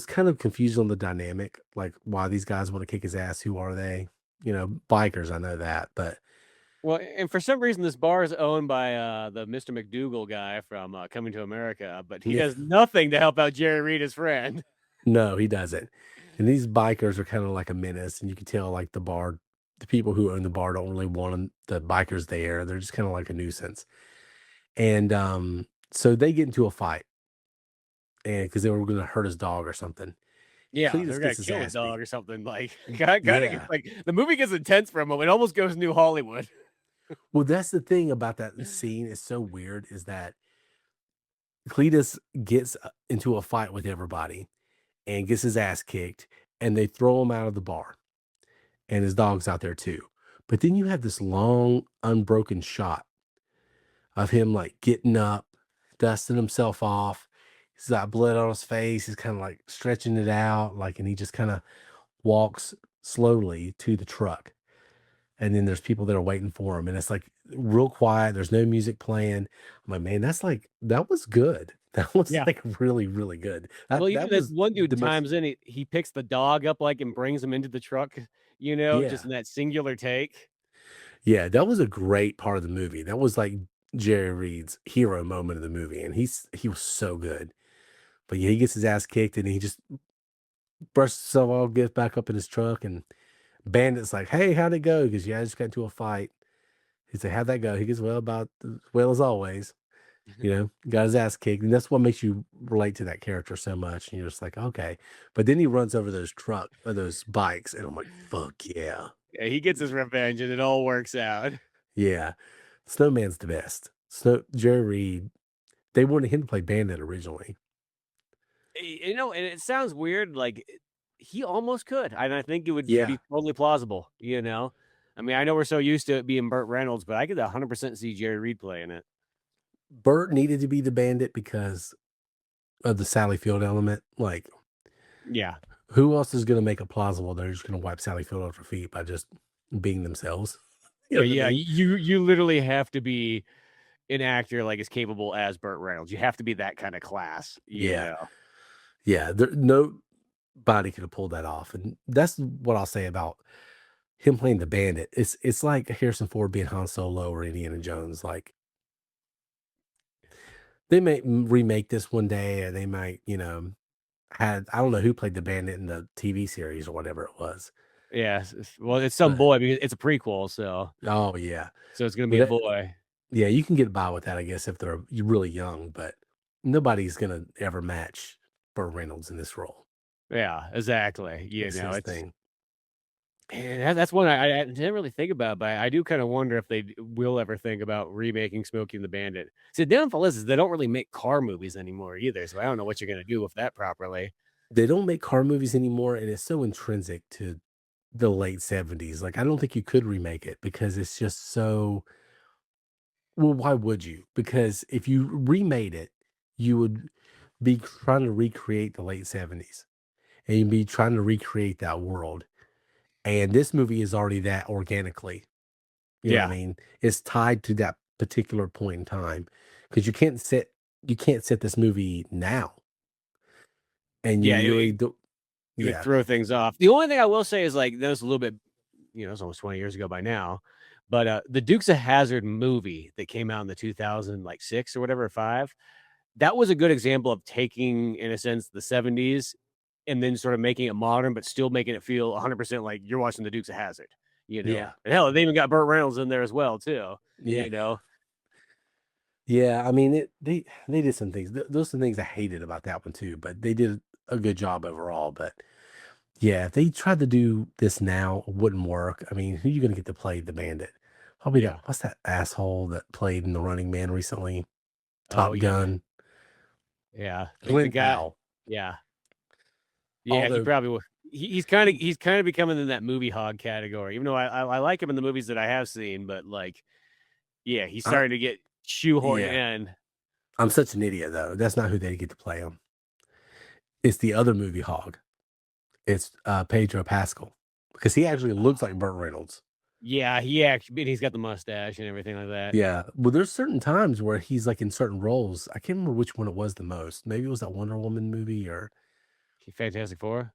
kind of confused on the dynamic, like why these guys want to kick his ass. Who are they? Bikers. I know that, but Well, and for some reason, this bar is owned by, the Mr. McDougal guy from, Coming to America, but he yeah, does nothing to help out Jerry Reed, his friend. no, he doesn't. And these bikers are kind of like a menace, and you can tell like the people who own the bar don't really want the bikers there. They're just kind of like a nuisance. And so they get into a fight, and because they were going to hurt his dog or something. Yeah, they're Cletus gonna gets his kill his ass beat. dog or something, like, gotta get Yeah. like, the movie gets intense for a moment, it almost goes New Hollywood. Well, that's the thing about that scene. Is so weird. Is that Cletus gets into a fight with everybody and gets his ass kicked, and they throw him out of the bar, and his dog's out there too. But then you have this long, unbroken shot of him like getting up, dusting himself off. He's got blood on his face. He's kind of like stretching it out, like, and he just kind of walks slowly to the truck. And then there's people that are waiting for him, and it's like real quiet. There's no music playing. I'm like, man, that was good. That was Yeah. like really, really good. Well, That even this was one dude the most, times in, he picks the dog up, like, and brings him into the truck, you know, just yeah, in that singular take. yeah. That was a great part of the movie. That was like Jerry Reed's hero moment of the movie, and he was so good. But yeah, he gets his ass kicked, and he just brushes himself off, gets back up in his truck, and Bandit's like, "Hey, how'd it go?" Because yeah, I just got into a fight. He said, "How'd that go?" He goes, "Well, about as well as always." Got his ass kicked, and that's what makes you relate to that character so much. And you're just like, okay. But then he runs over those bikes, and I'm like, fuck yeah, Yeah, he gets his revenge, and it all works out. yeah. Snowman's the best. Jerry Reed. They wanted him to play Bandit originally. You know, and it sounds weird, like, he almost could, and I think it would Yeah, be totally plausible, you know? I mean, I know we're so used to it being Burt Reynolds, but I could 100% see Jerry Reed playing it. Burt needed to be the Bandit because of the Sally Field element. Like, Yeah. who else is going to make it plausible? They're just going to wipe Sally Field off her feet by just being themselves. You know what I Yeah, mean? you literally have to be an actor, like, as capable as Burt Reynolds. You have to be that kinda class, you Yeah, know? yeah. Nobody could have pulled that off, and that's what I'll say about him playing the bandit. It's like Harrison Ford being Han Solo or Indiana Jones. Like they may remake this one day, and they might, had I don't know who played the bandit in the TV series or whatever it was, Yeah, well, it's some but boy because it's a prequel, oh yeah, so it's gonna but be a boy. yeah, you can get by with that, I guess, if you're really young. But nobody's gonna ever match Burt Reynolds in this role. Yeah, exactly. It's his thing. That's one I didn't really think about, but I do kinda wonder if they will ever think about remaking Smokey and the Bandit. See, the downfall is they don't really make car movies anymore either, so I don't know what you're gonna do with that properly. They don't make car movies anymore, and it's so intrinsic to the late 70s. Like, I don't think you could remake it because it's just so well, why would you? Because if you remade it, you would be trying to recreate the late 70s, and you'd be trying to recreate that world. And this movie is already that organically. You know what I Yeah. mean? It's tied to that particular point in time because you can't set this movie now, and Yeah, you really do. it would Yeah, throw things off. The only thing I will say is, like, that was a little bit it's almost 20 years ago by now, but, the Dukes of Hazzard movie that came out in the 2000, like, 6 or whatever, 5, that was a good example of taking, in a sense, the '70s and then sort of making it modern, but still making it feel 100% like you're watching the Dukes of Hazzard, you know? yeah, And hell, they even got Burt Reynolds in there as well too, yeah, you know? yeah. I mean, they did some things. Those are some things I hated about that one too, but they did a good job overall. But yeah, if they tried to do this now, it wouldn't work. I mean, who you gonna get to play the bandit? Probably that. Yeah. What's that asshole that played in The Running Man recently? Oh, Top yeah, man. Gun. Yeah. The Clint guy Powell. yeah. Yeah, he Although, probably would. He's kinda becoming in that movie hog category, even though I like him in the movies that I have seen, but, like, yeah, he's I, starting to get shoehorned yeah, in. I'm such an idiot though. That's not who they get to play him. It's the other movie hog. It's Pedro Pascal because he actually looks like Burt Reynolds. Yeah, he actually he's got the mustache and everything like that. Yeah. Well, there's certain times where he's like in certain roles. I can't remember which one it was the most. Maybe it was that Wonder Woman movie or Fantastic Four?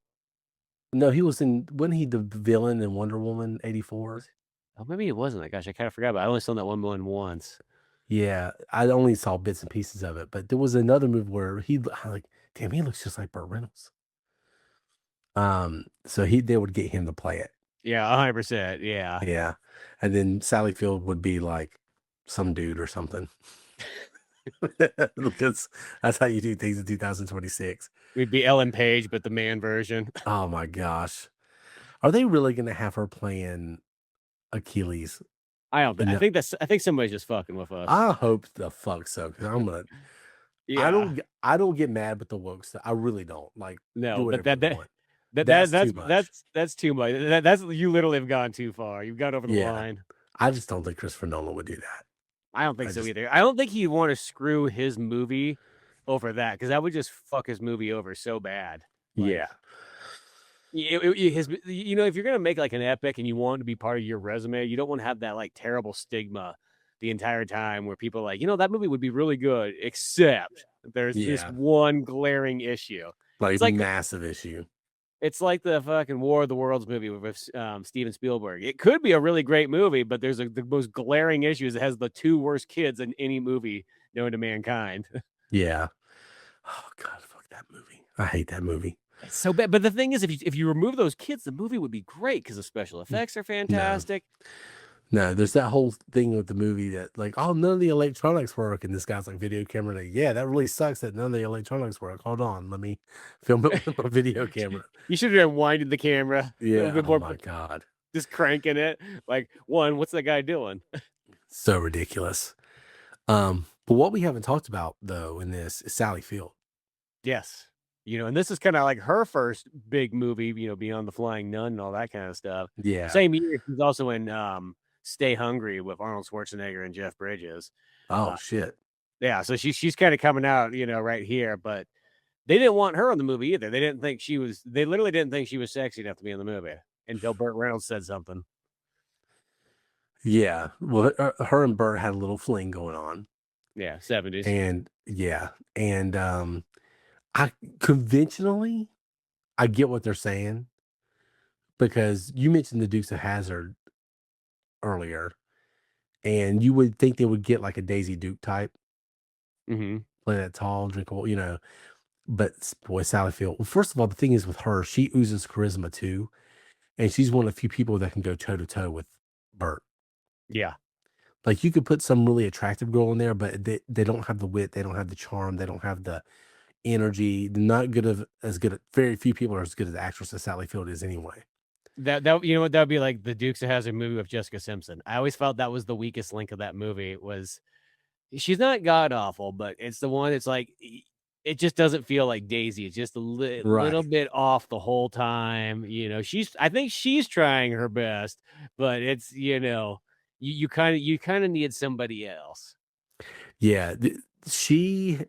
no, he was in wasn't he the villain in Wonder Woman Was 84? it? Oh, maybe it wasn't. Like, gosh, I kinda forgot, but I only saw that one once. Yeah. I only saw bits and pieces of it, but there was another movie where I'm like, damn, he looks just like Burt Reynolds. So they would get him to play it. Yeah, 100%, yeah. Yeah. And then Sally Field would be like some dude or something. Because that's how you do things in 2026. We'd be Ellen Page, but the man version. Oh my gosh. Are they really gonna have her playing Achilles? I don't thi No, I think somebody's just fucking with us. I hope the fuck so. Because Yeah. I don't get mad with the woke stuff. I really don't. Like, do No, but whatever that you that want. that that That's that's too much. that's too much. That's you literally have gone too far. You've gone over the Yeah. line. I just don't think Christopher Nolan would do that. I don't think I so just either. I don't think he'd wanna screw his movie over that because that would just fuck his movie over so bad. yeah. Like, if you're gonna make, like, an epic and you want it to be part of your resume, you don't wanna have that, like, terrible stigma the entire time where people are like, "That movie would be really good, except there's this Yeah. one glaring issue." Like, It's like massive issue. it's like the fucking War of the Worlds movie with Steven Spielberg. It could be a really great movie, but there's the most glaring issue is it has the 2 worst kids in any movie known to mankind. Yeah. Oh god, fuck that movie. I hate that movie. It's so bad, but the thing is if you remove those kids, the movie would be great because the special N effects are no. fantastic. No, there's that whole thing with the movie that like, "Oh, none of the electronics work," and this guy's like, "Video camera," like, "Yeah, that really sucks that none of the electronics work. Hold on, let me film it with my video camera." You should have winded the camera a little Yeah, bit oh more, my god. just cranking it. Like, one, what's that guy doing? So ridiculous. But what we haven't talked about though in this is Sally Field. Yes. And this is kinda like her first big movie, Beyond the Flying Nun and all that kinda stuff. Yeah. Same year, she's also in, Stay Hungry with Arnold Schwarzenegger and Jeff Bridges. Oh, Uh, shit. yeah, so she's kinda coming out, right here, but they didn't want her in the movie either. They literally didn't think she was sexy enough to be in the movie until Burt Reynolds said something. Yeah. Well, her and Bert had a little fling going on, Yeah, '70s. and yeah, and, I conventionally, I get what they're saying because you mentioned the Dukes of Hazzard earlier, and you would think they would get like a Daisy Duke type, Mhm. play that tall, drinkable. But boy, Sally Field. Well, first of all, the thing is with her, she oozes charisma too, and she's one of the few people that can go toe to toe with Bert. Yeah. Like you could put some really attractive girl in there, but they don't have the wit, they don't have the charm, they don't have the energy. They're not good of as good. Very few people are as good as the actress as Sally Field is anyway. That you know what, that'd be like the Dukes of Hazzard movie with Jessica Simpson. I always felt that was the weakest link of that movie. Was she's not god awful, but it's the one. It's like it just doesn't feel like Daisy. It's just a little Right. bit off the whole time. I think she's trying her best, but it's you kind of need somebody else. Yeah. She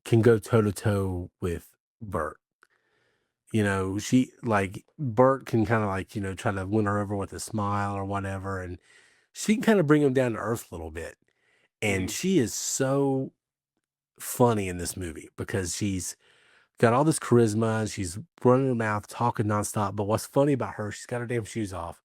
can go toe to toe with Burt. She like Burt can kind of like, try to win her over with a smile or whatever. And she can kind of bring him down to earth a little bit. And Mhm. she is so funny in this movie because she's got all this charisma and she's running her mouth, talking nonstop. But what's funny about her, she's got her damn shoes off,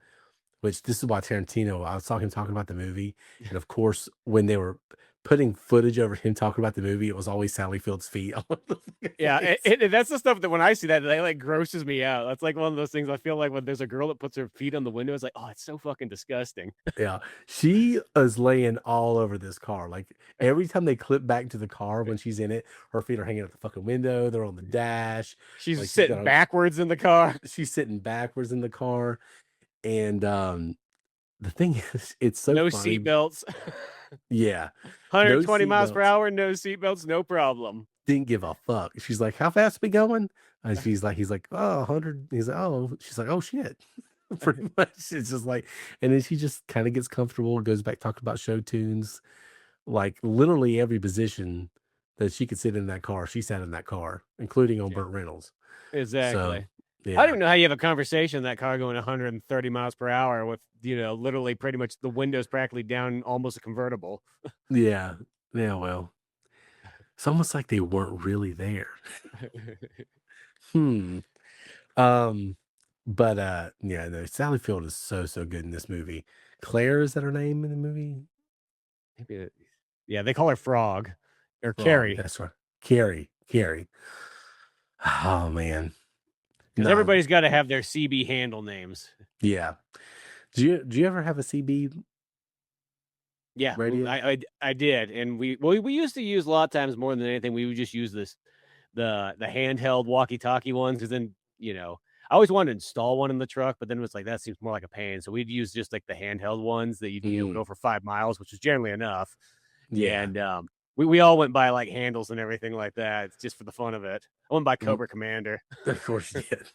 which this is why Tarantino, I was talking about the movie. And of course, when they were putting footage over him talking about the movie, it was always Sally Field's feet all over the fucking Yeah, place. that's the stuff that when I see that, that like grosses me out. That's like one of those things I feel like when there's a girl that puts her feet on the window, it's like, oh, it's so fucking disgusting. Yeah, she is laying all over this car. Like every time they clip back to the car when she's in it, her feet are hanging out the fucking window. They're on the dash. She's Like she's sitting got a, backwards in the car. she's sitting backwards in the car. And the thing is, it's so No funny. seatbelts. Yeah, no 120 miles per seatbelts. hour, no seatbelts, no problem. Didn't give a fuck. She's like, "How fast we going?" And he's like, "Oh, 100." He's like, "Oh," she's like, "Oh shit." Pretty much, it's just like, and then she just kind of gets comfortable, goes back talking about show tunes, like literally every position that she could sit in that car, she sat in that car, including on Yeah, Burt Reynolds. So, exactly. I don't yeah, even know how you have a conversation in that car going 130 miles per hour with, literally pretty much the windows practically down, almost a convertible. yeah, yeah. Well, it's almost like they weren't really there. Hmm. Um, but yeah, no, Sally Field is so so good in this movie. Claire, is that her name in the movie? Maybe yeah, they call her Frog or Frog, Carrie that's right. Carrie. Oh man. because No, everybody's got to have their CB handle names. yeah. Do you ever have a CB Yeah, radio? I did, and we used to use a lot of times more than anything. We would just use the handheld walkie-talkie ones because then I always wanted to install one in the truck, but then it was like that seems more like a pain. So we'd use just like the handheld ones that you'd Mm, go for 5 miles, which was generally enough. yeah, And we all went by like handles and everything like that, just for the fun of it. I went by mm, Cobra Commander. of course you did.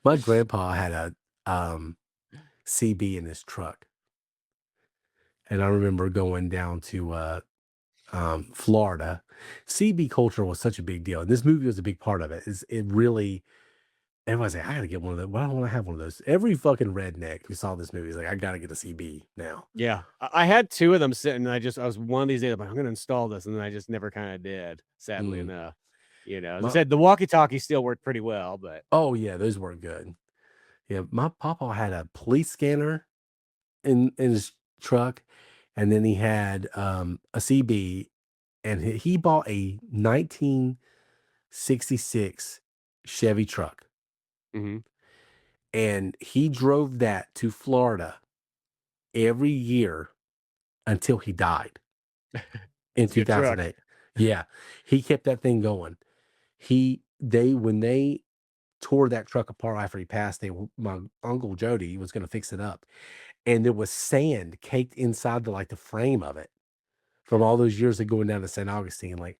My grandpa had a CB in his truck, and I remember going down to Florida. CB culture was such a big deal, and this movie was a big part of it. It really everybody's like, I gotta get one of those. Why don't I want to have one of those? Every fucking redneck who saw this movie is like, I gotta get a CB now. Yeah, I had two of them sitting. And I was one of these days, I'm like, I'm gonna install this, and then I just never kind of did. Sadly Mm. enough, as I My, said, the walkie-talkie still worked pretty well, but oh yeah, those were good. Yeah, my papa had a police scanner in his truck, and then he had a CB, and he bought a 1966 Chevy truck, mhm. and he drove that to Florida every year until he died in It's a good truck. 2008. Yeah, he kept that thing going. When they tore that truck apart after he passed, my uncle Jody was going to fix it up, and there was sand caked inside the frame of it from all those years of going down to St. Augustine. Like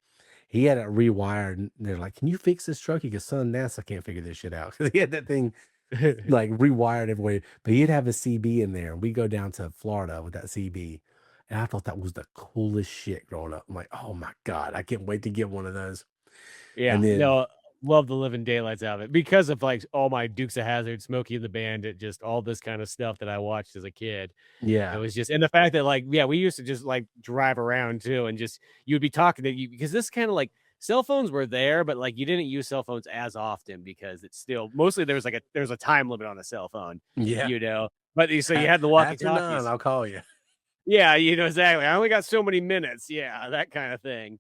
he had it rewired, and they're like, "Can you fix this truck?" He goes, "Son, NASA can't figure this shit out." 'Cause he had that thing like rewired every way. But he'd have a CB in there, and we go down to Florida with that CB. And I thought that was the coolest shit growing up. I'm like, oh my God, I can't wait to get one of those. And Yeah, then, no, love the living daylights out of it because of like all my Dukes of Hazzard, Smokey and the Bandit, just all this kind of stuff that I watched as a kid. It yeah, was just, and the fact that like, yeah, we used to just like drive around too, and just you'd be talking to you because this kind of like cell phones were there, but like you didn't use cell phones as often because it's still mostly there's a time limit on a cell phone, yeah. you know. But so you had the walkie After nine, talkies. I'll call you. Yeah, exactly. I only got so many minutes. Yeah, that kind of thing.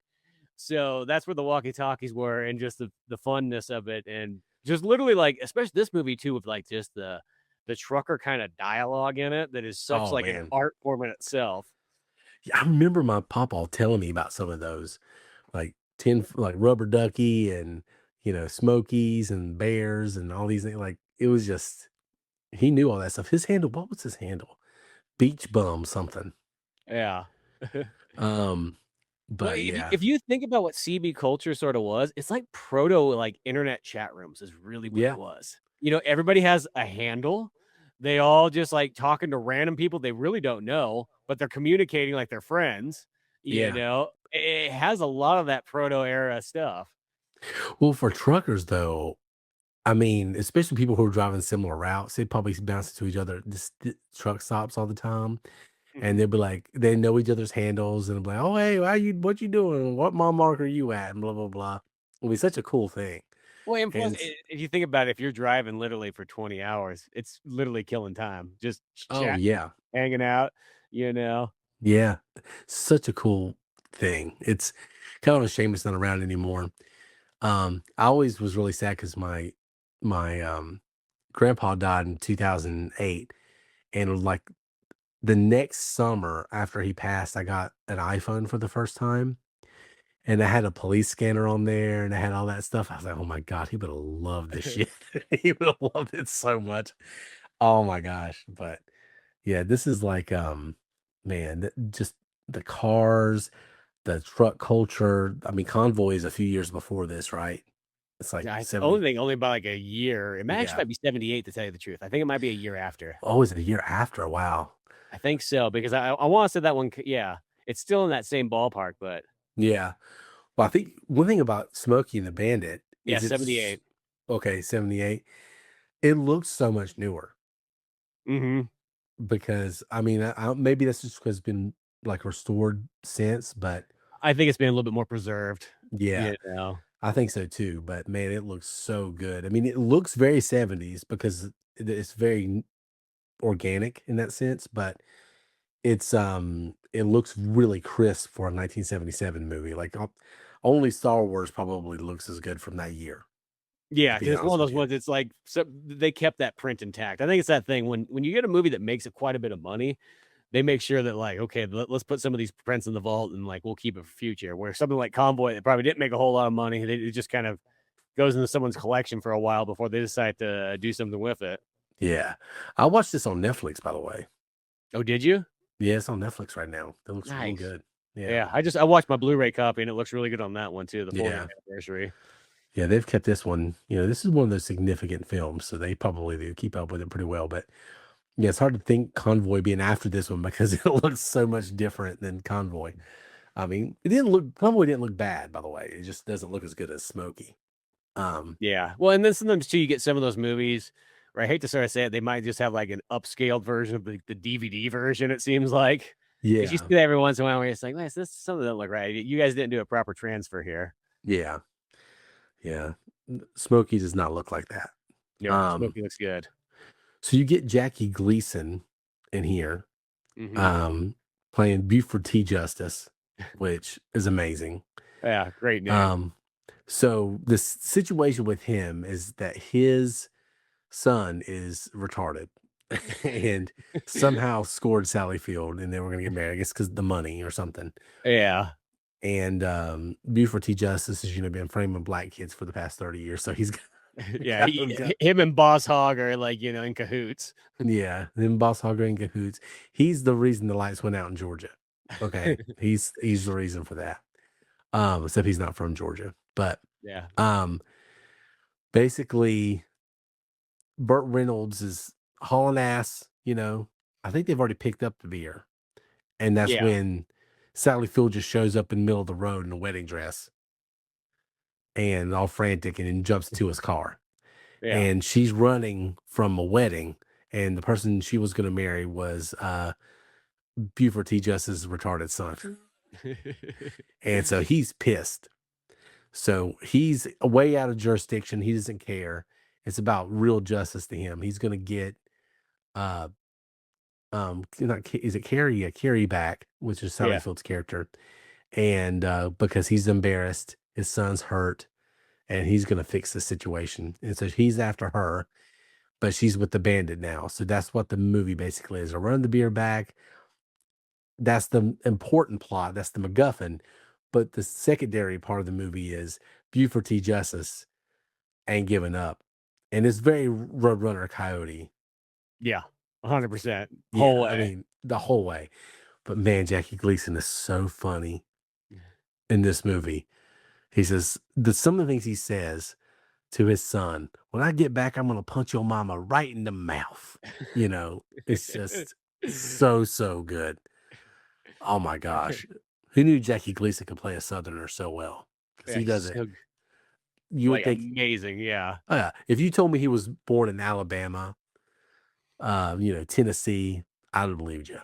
So that's where the walkie-talkies were and just the funness of it and just literally like especially this movie too with like just the the trucker kind of dialogue in it that is such Oh like an man. art form in itself. Yeah, I remember my papa telling me about some of those, like like rubber ducky and Smokies and bears and all these things. Like it was just he knew all that stuff. His handle, what was his handle? Beach bum something. Yeah. Um, Well, but yeah, if you think about what CB culture sort of was, it's like proto like internet chat rooms is really what it yeah, was. Everybody has a handle. They all just like talking to random people they really don't know, but they're communicating like they're friends. yeah. It has a lot of that proto era stuff. Well, for truckers though, I mean, especially people who are driving similar routes, they probably bounce into each other at truck stops all the time. And Mhm. they'll be like, they know each other's handles and be like, oh, hey, what you doing? What mile mark are you at? And blah, blah, blah. It'll be such a cool thing. Well, and plus, And if you think about it, if you're driving literally for 20 hours, it's literally killing time. Just oh, chat, yeah. hanging out, you know. Yeah. Such a cool thing. It's kind of a shame it's not around anymore. I always was really sad because my grandpa died in 2008. And like the next summer after he passed, I got an iPhone for the first time. And I had a police scanner on there and I had all that stuff. I was like, "Oh my god, he would have loved this shit." He would have loved it so much. Oh my gosh. But yeah, this is like, man, just the cars, the truck culture. I mean, Convoy is a few years before this, right? It's like Yeah, I only 70. think only by like a year. It might actually Yeah. might be 78 to tell you the truth. I think it might be a year after. Oh, is it a year after? Wow. I think so because I want to say that one. Yeah, it's still in that same ballpark, but Yeah. Well, I think one thing about Smokey and the Bandit yeah, is it's 78. okay, 78. It looks so much newer. Hmm. Because, I mean, maybe that's just 'cause it's been, like, restored since, but I think it's been a little bit more preserved. yeah, You know. I think so too, but man, it looks so good. I mean, it looks very 70s because it's very organic in that sense, but it looks really crisp for a 1977 movie, like, only Star Wars probably looks as good from that year, to Yeah, be because it's one of honest with those you. ones. It's like they kept that print intact. I think it's that thing when you get a movie that makes quite a bit of money, they make sure that like, okay, let's put some of these prints in the vault and like we'll keep it for future. Where something like Convoy that probably didn't make a whole lot of money, it just kind of goes into someone's collection for a while before they decide to do something with it. Yeah. I watched this on Netflix, by the way. Oh, did you? Yeah, it's on Netflix right now. It looks real Nice. good. Yeah. Yeah, I watched my Blu-ray copy and it looks really good on that one too, the 40th Yeah. anniversary. Yeah, they've kept this one. This is one of those significant films, so they probably do keep up with it pretty well. But yeah, it's hard to think Convoy being after this one because it looks so much different than Convoy. I mean, Convoy didn't look bad, by the way. It just doesn't look as good as Smokey. Um, Yeah. Well, and then sometimes too, you get some of those movies where I hate to sort of say it, they might just have like an upscaled version of the DVD version, it seems like. Because you see yeah, that every once in a while where it's like, "Man, this something doesn't look right. You guys didn't do a proper transfer here." yeah, yeah. Smokey does not look like that. No, Um, Smokey looks good. so you get Jackie Gleason in here, Hmm. um, playing Buford T. Justice, which is amazing. Yeah, great name. Um, so the situation with him is that his son is retarded and somehow scored Sally Field and they were gonna get married, I guess because the money or something. Yeah. And Buford T. Justice has, been framing black kids for the past 30 years. So he's Yeah, got, got him and Boss Hog are like, in cahoots. yeah, then Boss Hogger and Cahoots. He's the reason the lights went out in Georgia. Okay. He's the reason for that. Except he's not from Georgia. But Yeah. um basically Burt Reynolds is hauling ass. I think they've already picked up the beer. And that's Yeah. when Sally Field just shows up in the middle of the road in a wedding dress and all frantic and then jumps to his car. Yeah. And she's running from a wedding. And the person she was going to marry was Buford T. Justice's retarded son. And so he's pissed. So he's way out of jurisdiction. He doesn't care. It's about real justice to him. He's going to get uh not is it Carrie? Yeah, Carrie back, which is Sally Yeah. Field's character. And because he's embarrassed, his son's hurt, and he's gonna fix the situation. And so he's after her. but she's with the Bandit now. So that's what the movie basically is. I run the beer back. That's the important plot. That's the MacGuffin. But the secondary part of the movie is Buford T. Justice ain't giving up. And it's very Roadrunner Coyote. Yeah, 100% whole Yeah, I way. mean, the whole way. But man, Jackie Gleason is so funny in this movie. He says some of the things he says to his son, when I get back, I'm gonna punch your mama right in the mouth. It's just so, so good. Oh my gosh. Who knew Jackie Gleason could play a Southerner so well? Because Yeah, he he's does it. so You would like think, amazing. Yeah, oh yeah, if you told me he was born in Alabama, Tennessee, I'd have believed you.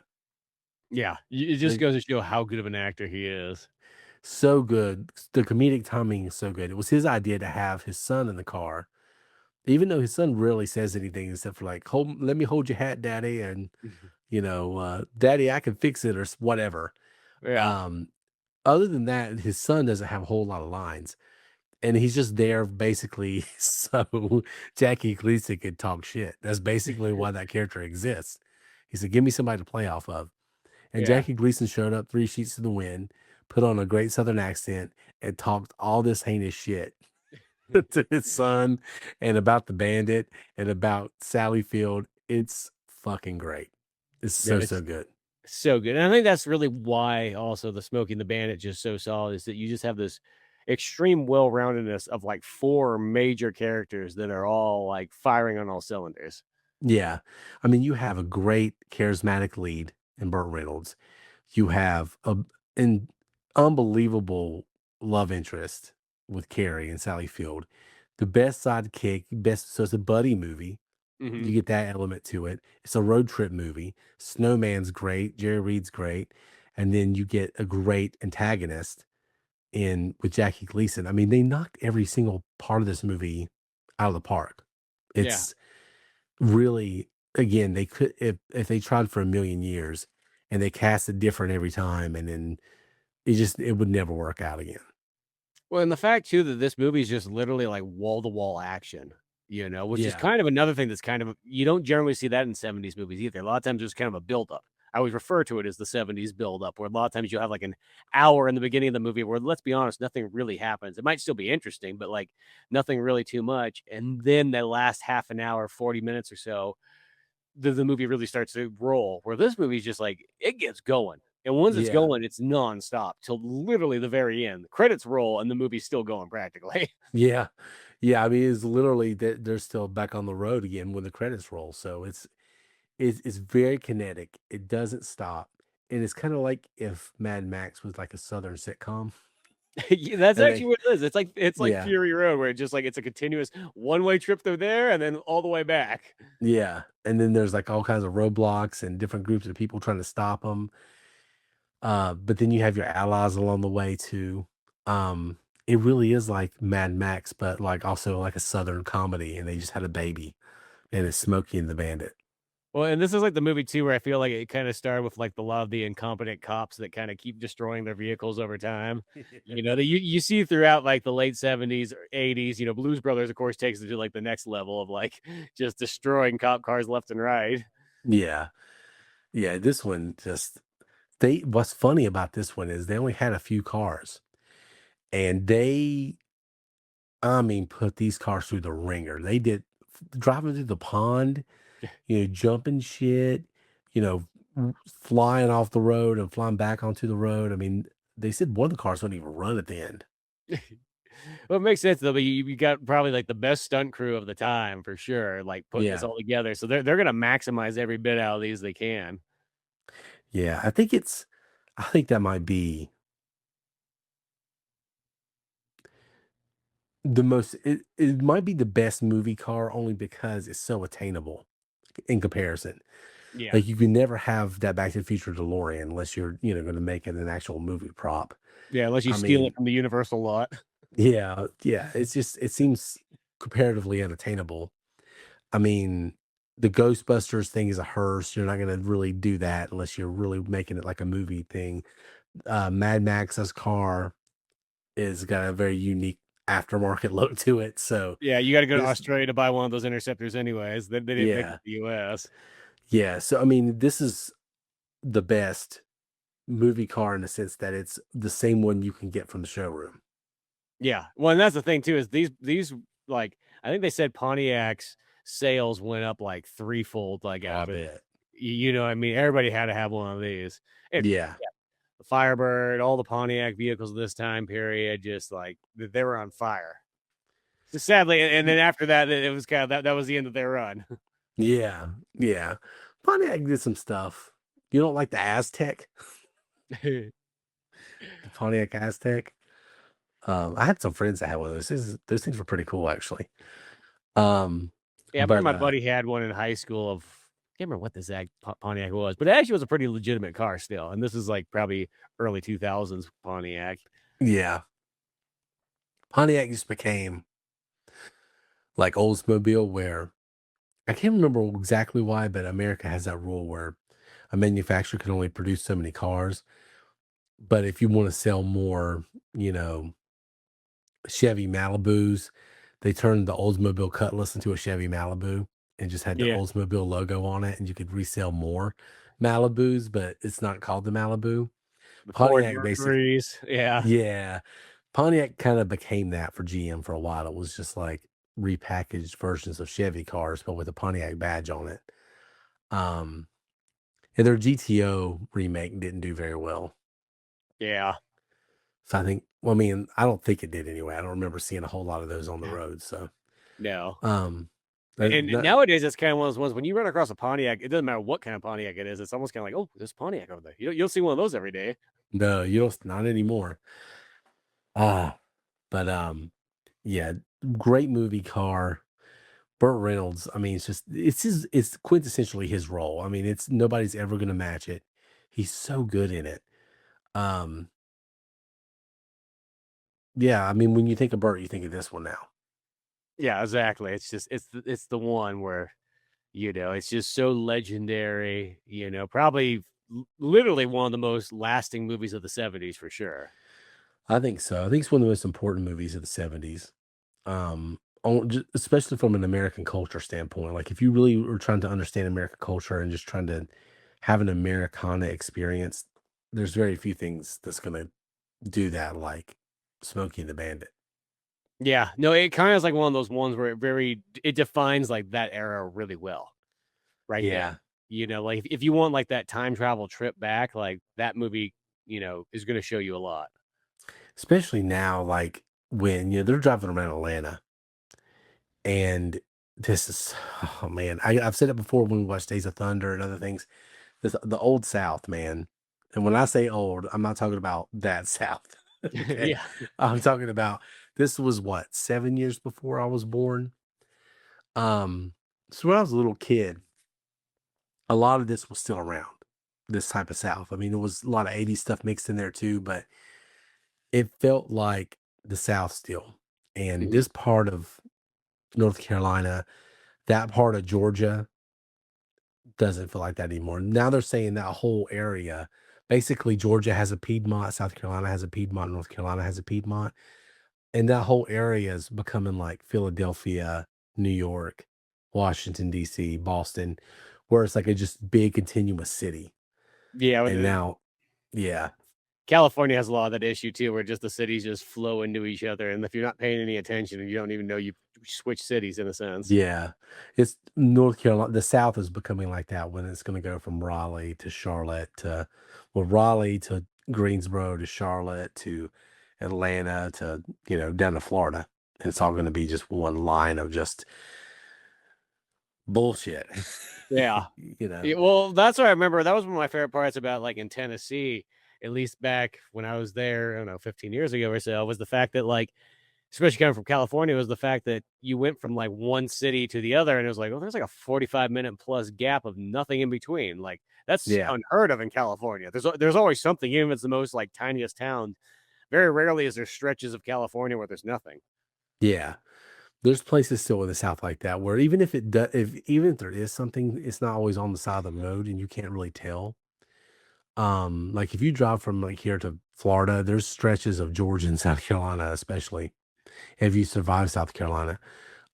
yeah. It just goes to show how good of an actor he is. So good. The comedic timing is so good. It was his idea to have his son in the car, even though his son rarely says anything except for like, hold, let me hold your hat, daddy. And, daddy, I can fix it or whatever. Yeah, Um, Other than that, his son doesn't have a whole lot of lines. And he's just there basically so Jackie Gleason could talk shit. That's basically why that character exists. He said, give me somebody to play off of. And yeah. Jackie Gleason showed up 3 sheets to the wind, put on a great Southern accent, and talked all this heinous shit to his son and about the bandit and about Sally Field. It's fucking great. It's Yeah, so, so it's good. so good, and I think that's really why also the Smokey and the Bandit just so solid is that you just have this extreme well-roundedness of, like, 4 major characters that are all, like, firing on all cylinders. Yeah. I mean, you have a great charismatic lead in Burt Reynolds. You have an unbelievable love interest with Carrie and Sally Field. The best sidekick, best so it's a buddy movie. You Mhm. get that element to it. It's a road trip movie. Snowman's great, Jerry Reed's great, and then you get a great antagonist in with Jackie Gleason. I mean, they knocked every single part of this movie out of the park. Yeah. It's really, again, they could if they tried for a million years and they cast it different every time, and then it would never work out again. Well, and the fact too that this movie is just literally like wall to wall action, which is Yeah. kind of another thing that's kind of you don't generally see that in 70s movies either. A lot of times there's kind of a build up. I always refer to it as the 70s build up, where a lot of times you have like an hour in the beginning of the movie where let's be honest, nothing really happens. It might still be interesting, but like nothing really too much. And then the last half an hour, 40 minutes or so, the movie really starts to roll. Where this movie is just like it gets going. And once it's Yeah. going, it's nonstop till literally the very end. The credits roll and the movie's still going practically. Yeah. Yeah, I mean, it's literally that they're still back on the road again when the credits roll, so it's very kinetic, it doesn't stop, and it's kinda like if Mad Max was like a Southern sitcom, Yeah, that's and actually they what it is. It's like yeah, Fury Road, where it's a continuous one-way trip through there and then all the way back. yeah, and then there's, like, all kinds of roadblocks and different groups of people trying to stop them. But then you have your allies along the way too. It really is like Mad Max, but, like, also like a Southern comedy, and they just had a baby, and it's Smokey and the Bandit. Well, and this is like the movie too, where I feel like it kind of started with like the lot of the incompetent cops that kind of keep destroying their vehicles over time. That you see throughout like the late 70s or 80s. Blues Brothers, of course, takes it to like the next level of like just destroying cop cars left and right. Yeah. Yeah, this one just they what's funny about this one is they only had a few cars, and they, I mean, put these cars through the ringer. They did driving through the pond, jumping shit, you know, flying off the road and flying back onto the road. I mean, they said one of the cars wouldn't even run at the end. Well, it makes sense though. But you got probably like the best stunt crew of the time for sure, like putting this Yeah. all together. So they're gonna maximize every bit out of these they can. Yeah. I think that might be it might be the best movie car only because it's so attainable in comparison. Yeah, Like, you can never have that Back to the Future DeLorean unless you're, gonna make it an actual movie prop. yeah. Unless you I steal it mean, from the Universal lot. yeah, yeah, it seems comparatively unattainable. I mean, the Ghostbusters thing is a hearse, you're not gonna really do that unless you're really making it like a movie thing. Mad Max's car is got a very unique aftermarket look to it. So Yeah, you gotta go to this, Australia to buy one of those interceptors anyways. They didn't make it yeah, to the US. yeah. So I mean, this is the best movie car in the sense that it's the same one you can get from the showroom. Yeah. Well, and that's the thing too, is these like I think they said Pontiac's sales went up like threefold, like Oh, I after bet. you know, what I mean, everybody had to have one of these. It Yeah. yeah, the Firebird, all the Pontiac vehicles of this time period, just like they were on fire. So sadly, and then after that, it was kind of that was the end of their run. Yeah. Yeah. Pontiac did some stuff. You don't like the Aztec? The Pontiac Aztec? I had some friends that had one of those. Those things were pretty cool, actually. Um, Yeah, I remember but my buddy had one in high school of I can't remember what the exact Pontiac was, but it actually was a pretty legitimate car still. And this is like probably early 2000s Pontiac. yeah, Pontiac just became like Oldsmobile, where I can't remember exactly why, but America has that rule where a manufacturer can only produce so many cars. But if you want to sell more, you know, Chevy Malibus, they turned the Oldsmobile Cutlass into a Chevy Malibu and just had the Yeah. Oldsmobile logo on it, and you could resell more Malibus, but it's not called the Malibu. The Ford Pontiac basic Mercuries. Yeah. Yeah. Pontiac kind of became that for GM for a while. It was just like repackaged versions of Chevy cars, but with a Pontiac badge on it. Um, and their GTO remake didn't do very well. Yeah. So I think, well, I mean, I don't think it did anyway. I don't remember seeing a whole lot of those on the road. So, No. um, And that, nowadays, it's kind of one of those ones when you run across a Pontiac, it doesn't matter what kind of Pontiac it is. It's almost kind of like, oh, there's Pontiac over there. You'll see one of those every day. no, you don't, not anymore. Ah, but, yeah, great movie car. Burt Reynolds, I mean, it's quintessentially his role. I mean, it's nobody's ever gonna match it. He's so good in it. Um, yeah, I mean, when you think of Burt, you think of this one now. Yeah, exactly. It's just it's the one where you know it's just so legendary. You know, probably literally one of the most lasting movies of the '70s for sure. I think so. I think it's one of the most important movies of the '70s. Especially from an American culture standpoint. Like, if you really were trying to understand American culture and just trying to have an Americana experience, there's very few things that's gonna do that, like Smokey and the Bandit. Yeah, no, it kind of is like one of those ones where it defines like that era really well, right there. Yeah. You know, like if you want like that time travel trip back, like that movie, you know, is going to show you a lot. Especially now, like when they're driving around Atlanta, and this is oh man, I've said it before when we watch Days of Thunder and other things. The old South, man. And when I say old, I'm not talking about that South. Okay. Yeah, I'm talking about this was what, 7 years before I was born. Um, so when I was a little kid, a lot of this was still around, this type of South. I mean, there was a lot of 80s stuff mixed in there too, but it felt like the South still. And mhm, this part of North Carolina, that part of Georgia doesn't feel like that anymore. Now they're saying that whole area, basically Georgia has a Piedmont, South Carolina has a Piedmont, North Carolina has a Piedmont, and that whole area is becoming like Philadelphia, New York, Washington D.C., Boston, where it's like a just big continuous city. yeah. And now, yeah, California has a lot of that issue too, where just the cities just flow into each other, and if you're not paying any attention, you don't even know you switch cities in a sense. yeah, it's North Carolina. The South is becoming like that when it's going to go from Raleigh to Charlotte to, well, Raleigh to Greensboro to Charlotte to Atlanta to, down to Florida. And it's all going to be just one line of just bullshit. Yeah. you know, Yeah, well, that's what I remember. That was one of my favorite parts about like in Tennessee, at least back when I was there, I don't know, 15 years ago or so, was the fact that like, especially coming from California, was the fact that you went from like one city to the other, and it was like, oh, there's like a 45-minute plus gap of nothing in between. Like that's yeah, unheard of in California. There's always something, even if it's the most like tiniest town. Very rarely is there stretches of California where there's nothing. yeah. There's places still in the South like that where even if it does, if even if there is something, it's not always on the side of the road and you can't really tell. Like if you drive from like here to Florida, there's stretches of Georgia and South Carolina, especially. If you survive South Carolina,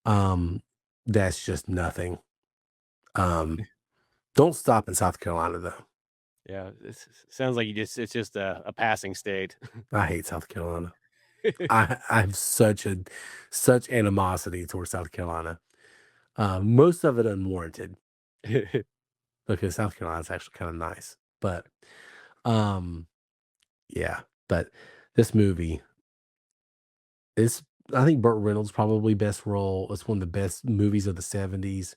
um, that's just nothing. Um, don't stop in South Carolina though. Yeah, this sounds like it's just a passing state. I hate South Carolina. I have such animosity towards South Carolina. Most of it unwarranted because South Carolina is actually kind of nice. But um, yeah. But this movie is, I think Burt Reynolds probably best role. It's one of the best movies of the '70s.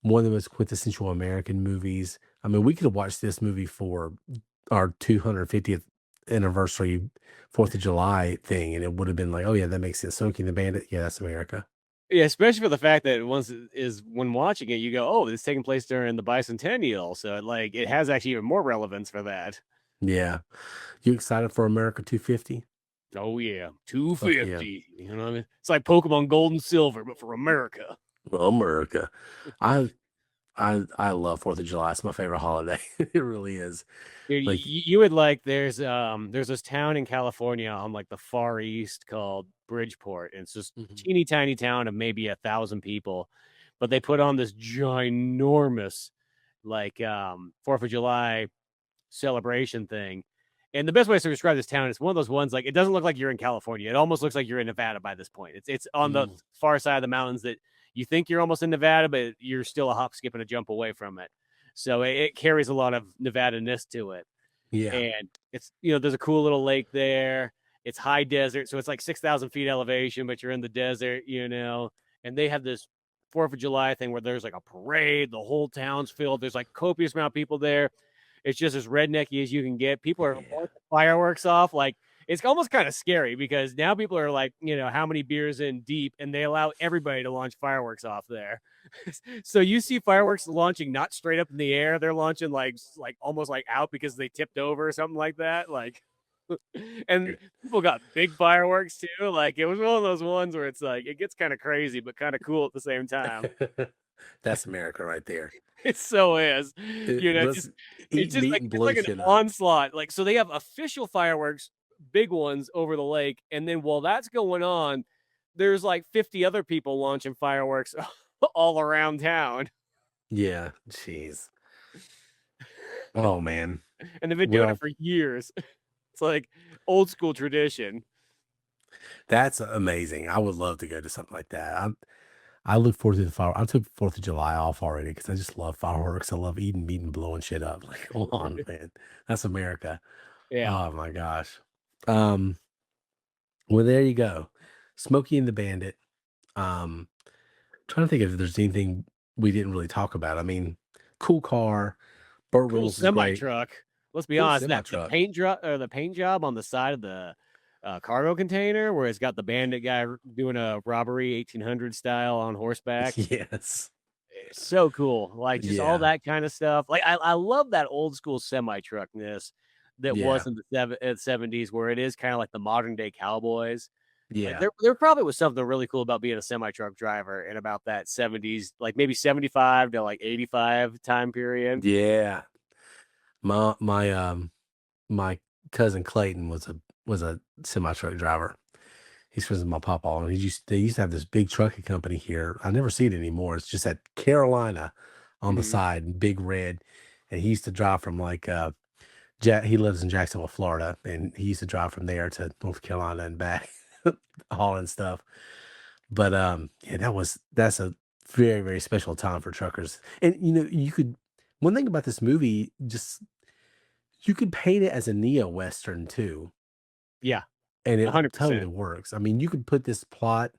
One of the most quintessential American movies. I mean, we could have watched this movie for our 250th anniversary, 4th of July thing, and it would have been like, oh yeah, that makes sense. Smokey and the Bandit, yeah, that's America. Yeah, especially for the fact that once it is when watching it, you go, "Oh, it's taking place during the bicentennial," so, like, it has actually even more relevance for that. Yeah. You excited for America 250? Oh, yeah, Fuck yeah. 250, you know what I mean? It's like Pokemon Gold and Silver, but for America. America. I I love 4th of July. It's my favorite holiday. It really is. Dude, Like, you would like there's this town in California on, like, the Far East called Bridgeport, and it's just mhm. teeny tiny town of maybe 1,000 people, but they put on this ginormous, like, 4th of July celebration thing. And the best way to describe this town is one of those ones like it doesn't look like you're in California. It almost looks like you're in Nevada by this point. It's on the Mm, far side of the mountains that you think you're almost in Nevada, but you're still a hop, skip, and a jump away from it. So it carries a lot of Nevada-ness to it. yeah. And it's there's a cool little lake there. It's high desert, so it's like 6,000 feet elevation, but you're in the desert. And they have this 4th of July thing where there's like a parade, the whole town's filled. There's like copious amount of people there. It's just as rednecky as you can get. People are Yeah. launching fireworks off. Like it's almost kind of scary because now people are like, how many beers in deep, and they allow everybody to launch fireworks off there. So you see fireworks launching not straight up in the air. They're launching like almost like out because they tipped over or something like that. Like and people got big fireworks too. Like it was one of those ones where it's like it gets kind of crazy, but kind of cool at the same time. That's America right there. It so is. Let's Just it's eat just meat like and it's blow like an shit up. onslaught. Like so they have official fireworks, big ones over the lake, and then while that's going on, there's like 50 other people launching fireworks all around town. Yeah, jeez. Oh man. And they've been doing it Well, for years. It's like old school tradition. that's amazing. I would love to go to something like that. I look forward to the fire. I took 4th of July off already because I just love fireworks. I love eating meat and blowing shit up. Like, come on, man. That's America. Yeah. Oh my gosh. Um, well, there you go. Smokey and the Bandit. Um, trying to think if there's anything we didn't really talk about. I mean, cool car. Burt Cool Reynolds is semi great. truck. Let's be Cool honest, semi that truck. the paint job on the side of the cargo container where it's got the bandit guy doing a robbery 1800 style on horseback. Yes. It's so cool. Like just all Yeah. that kind of stuff. Like I love that old school semi truckness that Yeah. was in the 70s where it is kind of like the modern day cowboys. Like Yeah. there probably was something really cool about being a semi truck driver in about that 70s, like maybe 75 to like 85 time period. Yeah. My my cousin Clayton was a semi truck driver. He's friends with my papa, and they used to have this big trucking company here. I never see it anymore. It's just at Carolina on the Mhm. side, big red. And he used to drive from like he lives in Jacksonville, Florida, and he used to drive from there to North Carolina and back, hauling stuff. But yeah, that's a very, very special time for truckers. And you could one thing about this movie, just you could paint it as a neo western too, Yeah, and it totally 100%. works. I mean, you could put this plot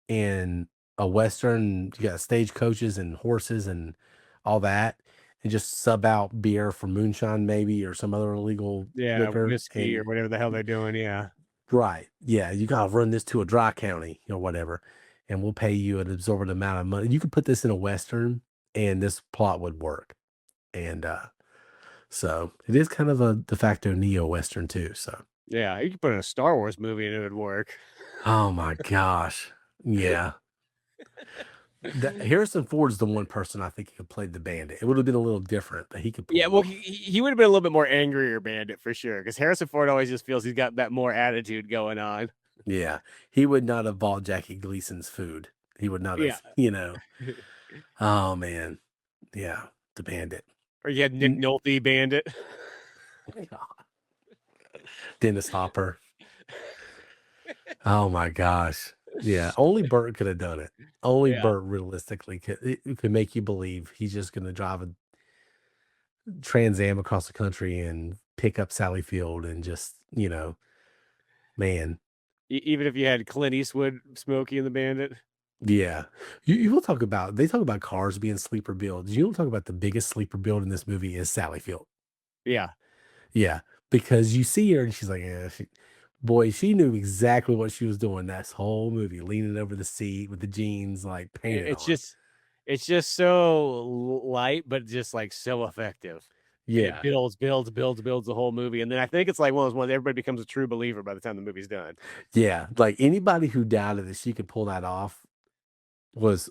in a western. You got stagecoaches and horses and all that, and just sub out beer for moonshine maybe or some other illegal Yeah, liquor. whiskey or And whatever the hell they're doing, yeah. right, yeah, you gotta run this to a dry county or whatever, and we'll pay you an absorbent amount of money. You could put this in a western, and this plot would work. And so it is kind of a de facto neo western too. So, Yeah, you could put in a Star Wars movie and it would work. oh my gosh, yeah. Harrison Ford's the one person I think he could play the bandit. It would have been a little different, but he could pull Yeah, it well, off. he would have been a little bit more angrier bandit for sure, because Harrison Ford always just feels he's got that more attitude going on. Yeah. He would not have bought Jackie Gleason's food. He would not Yeah. have, you know. Oh man. Yeah. The Bandit. Or you had Nick N- Nolte Bandit. Dennis Hopper. Oh my gosh. Yeah. Only Burt could have done it. Only Yeah. Burt realistically could make you believe he's just going to drive a Trans Am across the country and pick up Sally Field and just, man. Even if you had Clint Eastwood, Smokey, and the Bandit. Yeah. You will talk about, they talk about cars being sleeper builds. You don't talk about the biggest sleeper build in this movie is Sally Field. Yeah. Yeah. Because you see her and she's like, boy, she knew exactly what she was doing that whole movie, leaning over the seat with the jeans like painted It's on. just so light, but just like so effective. And it Yeah. builds the whole movie. And then I think it's like one of those ones everybody becomes a true believer by the time the movie's done. Yeah. Like anybody who doubted that she could pull that off was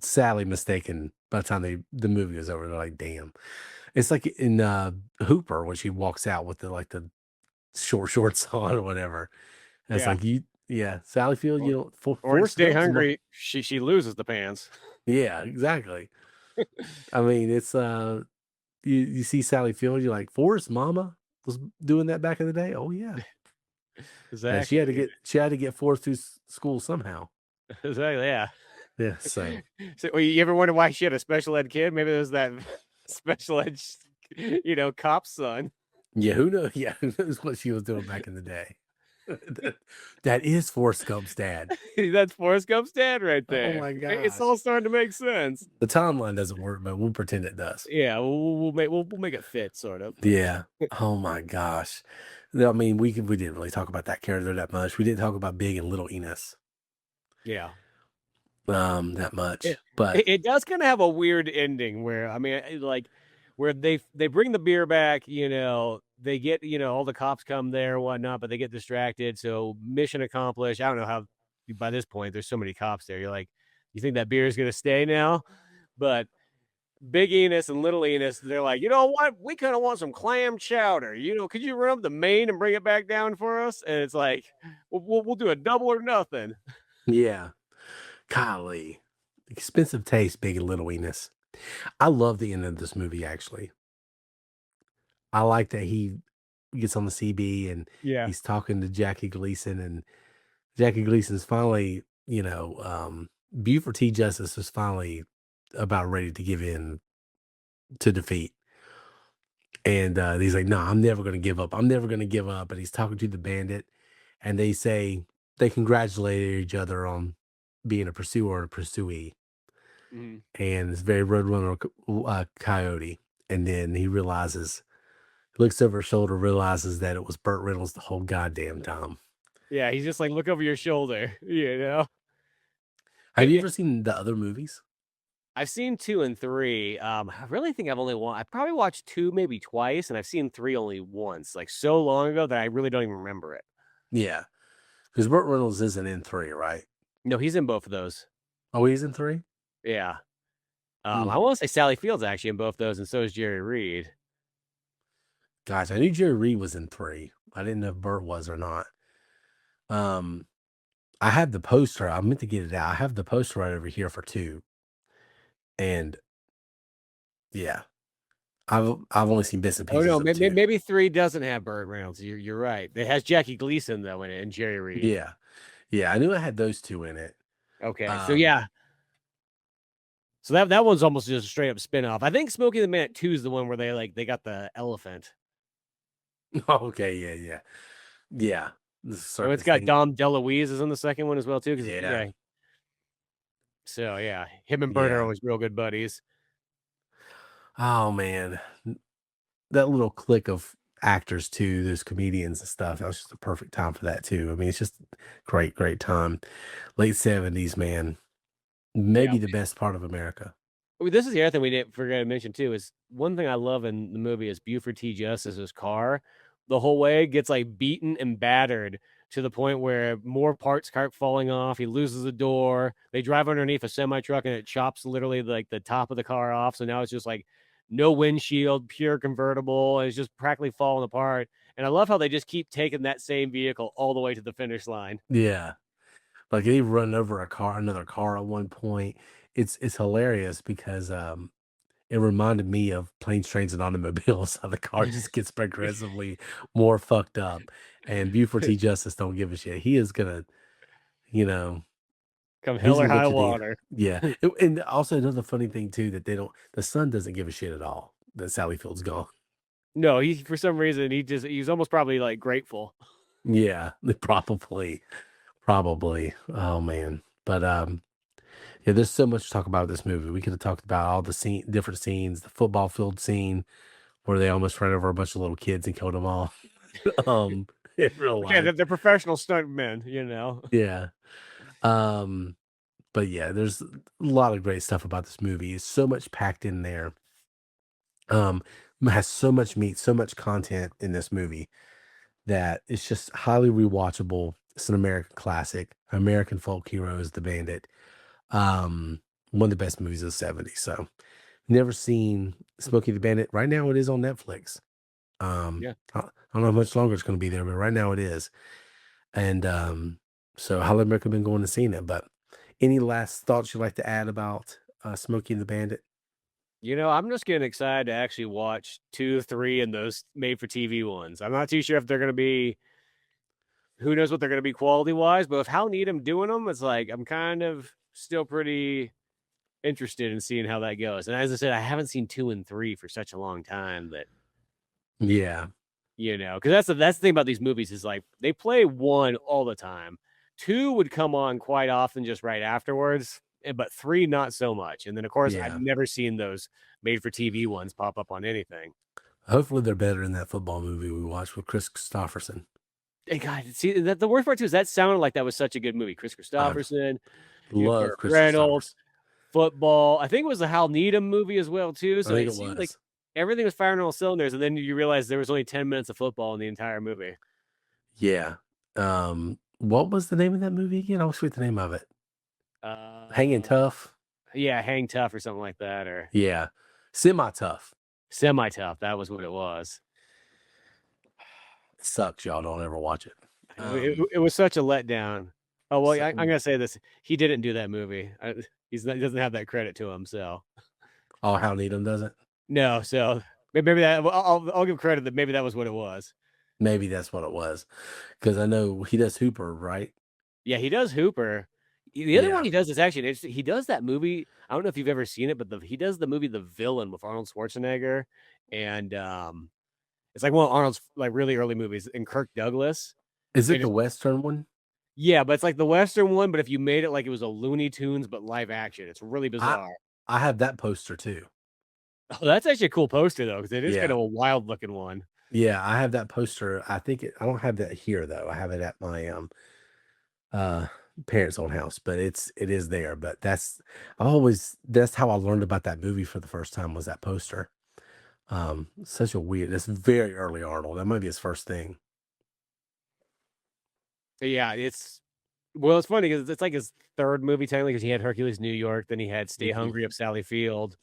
sadly mistaken by the time the movie was over. They're like, damn. It's like in Hooper when she walks out with the short shorts on or whatever. And it's Yeah. like yeah, Sally Field, Or, or in Forrest Stay Gump's Hungry, she loses the pants. yeah, exactly. I mean, it's you see Sally Field, you're like, Forrest Mama was doing that back in the day. Oh yeah. And Exactly. she had to get Forrest through school somehow. Exactly. Yeah. Yeah, so So, well, you ever wonder why she had a special ed kid? Maybe it was that special ed, cop's son. yeah, who knows? Yeah, who knows what she was doing back in the day? That is Forrest Gump's dad. That's Forrest Gump's dad right Oh there. my It's gosh. all starting to make sense. The timeline doesn't work, but we'll pretend it does. Yeah, we'll make it fit, sort of. Yeah. Oh my gosh. I mean, we didn't really talk about that character that much. We didn't talk about Big and Little Enos Yeah. that much. It But it does kinda have a weird ending where, I mean, like, where they bring the beer back, they get, all the cops come there and whatnot, but they get distracted, so mission accomplished. I don't know how by this point, there's so many cops there. You're like, "You think that beer is gonna stay now?" But Big Enos and Little Enos, they're like, "You know what? We kinda want some clam chowder. Could you run up the main and bring it back down for us?" And it's like, "We'll do a double or nothing." yeah, golly. Expensive taste, Big and Little Enos. I love the end of this movie actually. I like that he gets on the CB and Yeah. he's talking to Jackie Gleason and Jackie Gleason's finally, Buford T. Justice is finally about ready to give in to defeat. And he's like, no, I'm never going to give up. I'm never going to give up. And he's talking to the bandit. And they congratulate each other on being a pursuer and a pursuee. Mhm. And it's very Roadrunner Coyote. And then he looks over his shoulder, realizes that it was Burt Reynolds the whole goddamn time. Yeah, he's just like, "Look over your shoulder," you know? Have you It ever seen the other movies? I've seen 2 and 3. I really think I probably watched 2 maybe twice, and I've seen 3 only once, like, so long ago that I really don't even remember it. Yeah. Because Burt Reynolds isn't in three, right? No, he's in both of those. Oh, he's in three? Yeah. Hmm. I wanna say Sally Field's actually in both those, and so is Jerry Reed. Gosh, I knew Jerry Reed was in three. I didn't know if Burt was or not. Um, I have the poster. I meant to get it out. I have the poster right over here for two. And yeah, I've only seen bits and Oh, pieces no, of two. maybe 3 doesn't have Burt Reynolds. You're right. It has Jackie Gleason, though, in it, and Jerry Reed. Yeah. Yeah, I knew I had those two in it. Okay, so Um, yeah. So that one's almost just a straight up spin-off. I think Smokey the Man 2 is the one where they got the elephant. okay, yeah, yeah. Yeah. The Oh, it's circus got thing. Dom DeLuise is in the second one as well too, 'cause Yeah. yeah. So, yeah, him and Bert are Yeah. always real good buddies. Oh man. That little clique of actors too, those comedians and stuff. That was just a perfect time for that too. I mean, it's just great, great time. Late 70s, man. Yeah. Maybe the best part of America. Well, this is the other thing we didn't forget to mention too, is one thing I love in the movie is Buford T. Justice's car. The whole way gets, like, beaten and battered to the point where more parts start falling off, he loses a door, they drive underneath a semi truck and it chops literally, like, the top of the car off, so now it's just, like, no windshield, pure convertible, and it's just practically falling apart, And I love how they just keep taking that same vehicle all the way to the finish line. Yeah. Like they run over another car at one point. It's hilarious because it reminded me of Planes, Trains, and Automobiles, how the car just gets progressively more fucked up. And Buford T. Justice don't give a shit. He is gonna, you know, Come he's hell or gonna go high to the water. yeah. And also another funny thing too that the son doesn't give a shit at all that Sally Field's gone. No, he for some reason he's almost probably like grateful. Yeah, probably. Oh man, but yeah, there's so much to talk about with this movie. We could have talked about all the different scenes, the football field scene where they almost ran over a bunch of little kids and killed them all. um, in real Yeah, life. they're professional stuntmen, you know. Yeah. Um, but yeah, there's a lot of great stuff about this movie. It's so much packed in there. Um, has so much meat, so much content in this movie that it's just highly rewatchable. It's an American classic. American folk hero is the Bandit. Um, one of the best movies of the '70s. So never seen Smokey the Bandit. Right now it is on Netflix. Yeah. I don't know how much longer it's going to be there, but right now it is. And so highly recommend going and seeing it. But any last thoughts you'd like to add about Smokey and the Bandit? You know, I'm just getting excited to actually watch 2, 3, and those made for TV ones. I'm not too sure if they're gonna be who knows what they're gonna be quality-wise, but with how neat I'm doing them, it's like I'm kind of still pretty interested in seeing how that goes. And as I said, I haven't seen 2 and 3 for such a long time that, Yeah, you know, because that's the thing about these movies is like they play 1 all the time. 2 would come on quite often just right afterwards, but 3 not so much. And then of course I've yeah. never seen those made for TV ones pop up on anything. Hopefully they're better than that football movie we watched with Chris Christopherson. And God, see that the worst part too is that sounded like that was such a good movie. Chris I Christopherson, you have love Burt Chris Reynolds, Christopherson. football. I think it was the Hal Needham movie as well too. I So think it it seemed like was. everything was firing on all cylinders, and then you realize there was only 10 minutes of football in the entire movie. Yeah. What was the name of that movie again? I always forget the name of it. Hanging Uh, Tough. yeah, Hang Tough or something like that, or Yeah. Semi Tough. Semi Tough. That was what it was. It sucks, y'all. Don't ever watch it. It was such a letdown. Oh well, So, I'm gonna say this: he didn't do that movie. He doesn't have that credit to him. So oh, Hal Needham does it? no, so maybe that well, I'll give credit that maybe that was what it was. Maybe that's what it was. Because I know he does Hooper, right? Yeah, he does Hooper. The other one Yeah. he does is actually interesting. He does that movie. I don't know if you've ever seen it, but he does the movie The Villain with Arnold Schwarzenegger, and it's like one of Arnold's like really early movies, and Kirk Douglas. Is it And the it's, Western one? yeah, but it's like the Western one, but if you made it like it was a Looney Tunes but live action, it's really I bizarre. I have that poster too. Oh, that's actually a cool poster though, because it is kind Yeah. of a wild looking one. Yeah, I have that poster. I don't have that here though. I have it at my uh parents' own house, but it is there. But that's how I learned about that movie for the first time was that poster. Such a weird it's very early Arnold. That might be his first thing. But yeah, it's funny because it's like his third movie technically because he had Hercules New York, then he had Stay Mhm. Hungry Up Sally Field,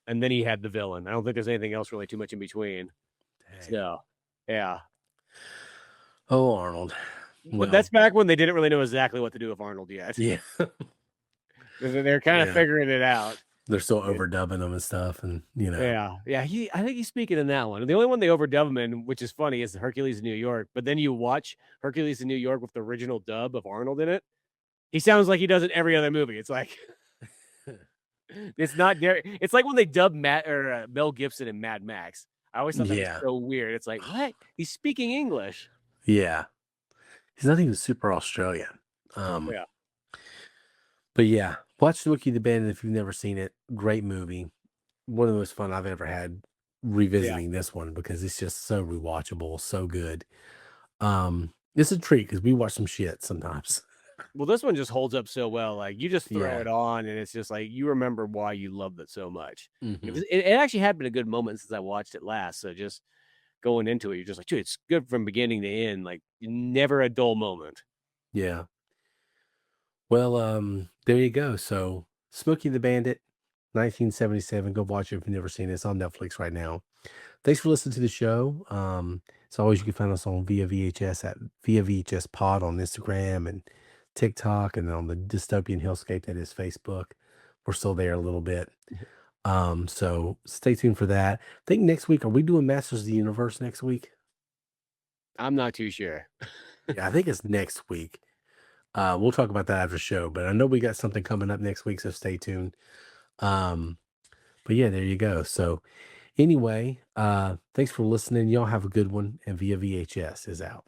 and then he had The Villain. I don't think there's anything else really too much in between. Dang. So, yeah. Oh, Arnold. But that's Well, back when they didn't really know exactly what to do with Arnold yet. yeah. They're kind of Yeah. figuring it out. They're still Yeah. overdubbing them and stuff, and Yeah. Yeah. I think he's speaking in that one. The only one they overdub him in, which is funny, is Hercules in New York. But then you watch Hercules in New York with the original dub of Arnold in it. He sounds like he does in every other movie. It's like it's not there. It's like when they dub Matt or Mel Gibson in Mad Max. I always thought that was yeah. so weird. It's like, what? He's speaking English. Yeah. He's not even super Australian. Yeah. But yeah, watch Smokey the Bandit if you've never seen it. Great movie. One of the most fun I've ever had Yeah. revisiting this one because it's just so rewatchable, so good. It's a treat because we watch some shit sometimes. Well, this one just holds up so well. Like you just throw Yeah. it on, and it's just like you remember why you loved it so much. Hmm. It actually had been a good moment since I watched it last. So just going into it, you're just like, dude, it's good from beginning to end. Like never a dull moment. Yeah. Well, there you go. So Smokey the Bandit, 1977. Go watch it if you've never seen it. It's on Netflix right now. Thanks for listening to the show. As always, you can find us on VIA VHS at VIA VHS Pod on Instagram and TikTok, and on the dystopian hellscape that is Facebook. We're still there a little bit. So stay tuned for that. I think next week, are we doing Masters of the Universe next week? I'm not too sure. Yeah, I think it's next week. We'll talk about that after the show, but I know we got something coming up next week, so stay tuned. Um, but yeah, there you go. So anyway, thanks for listening. Y'all have a good one, and Via VHS is out.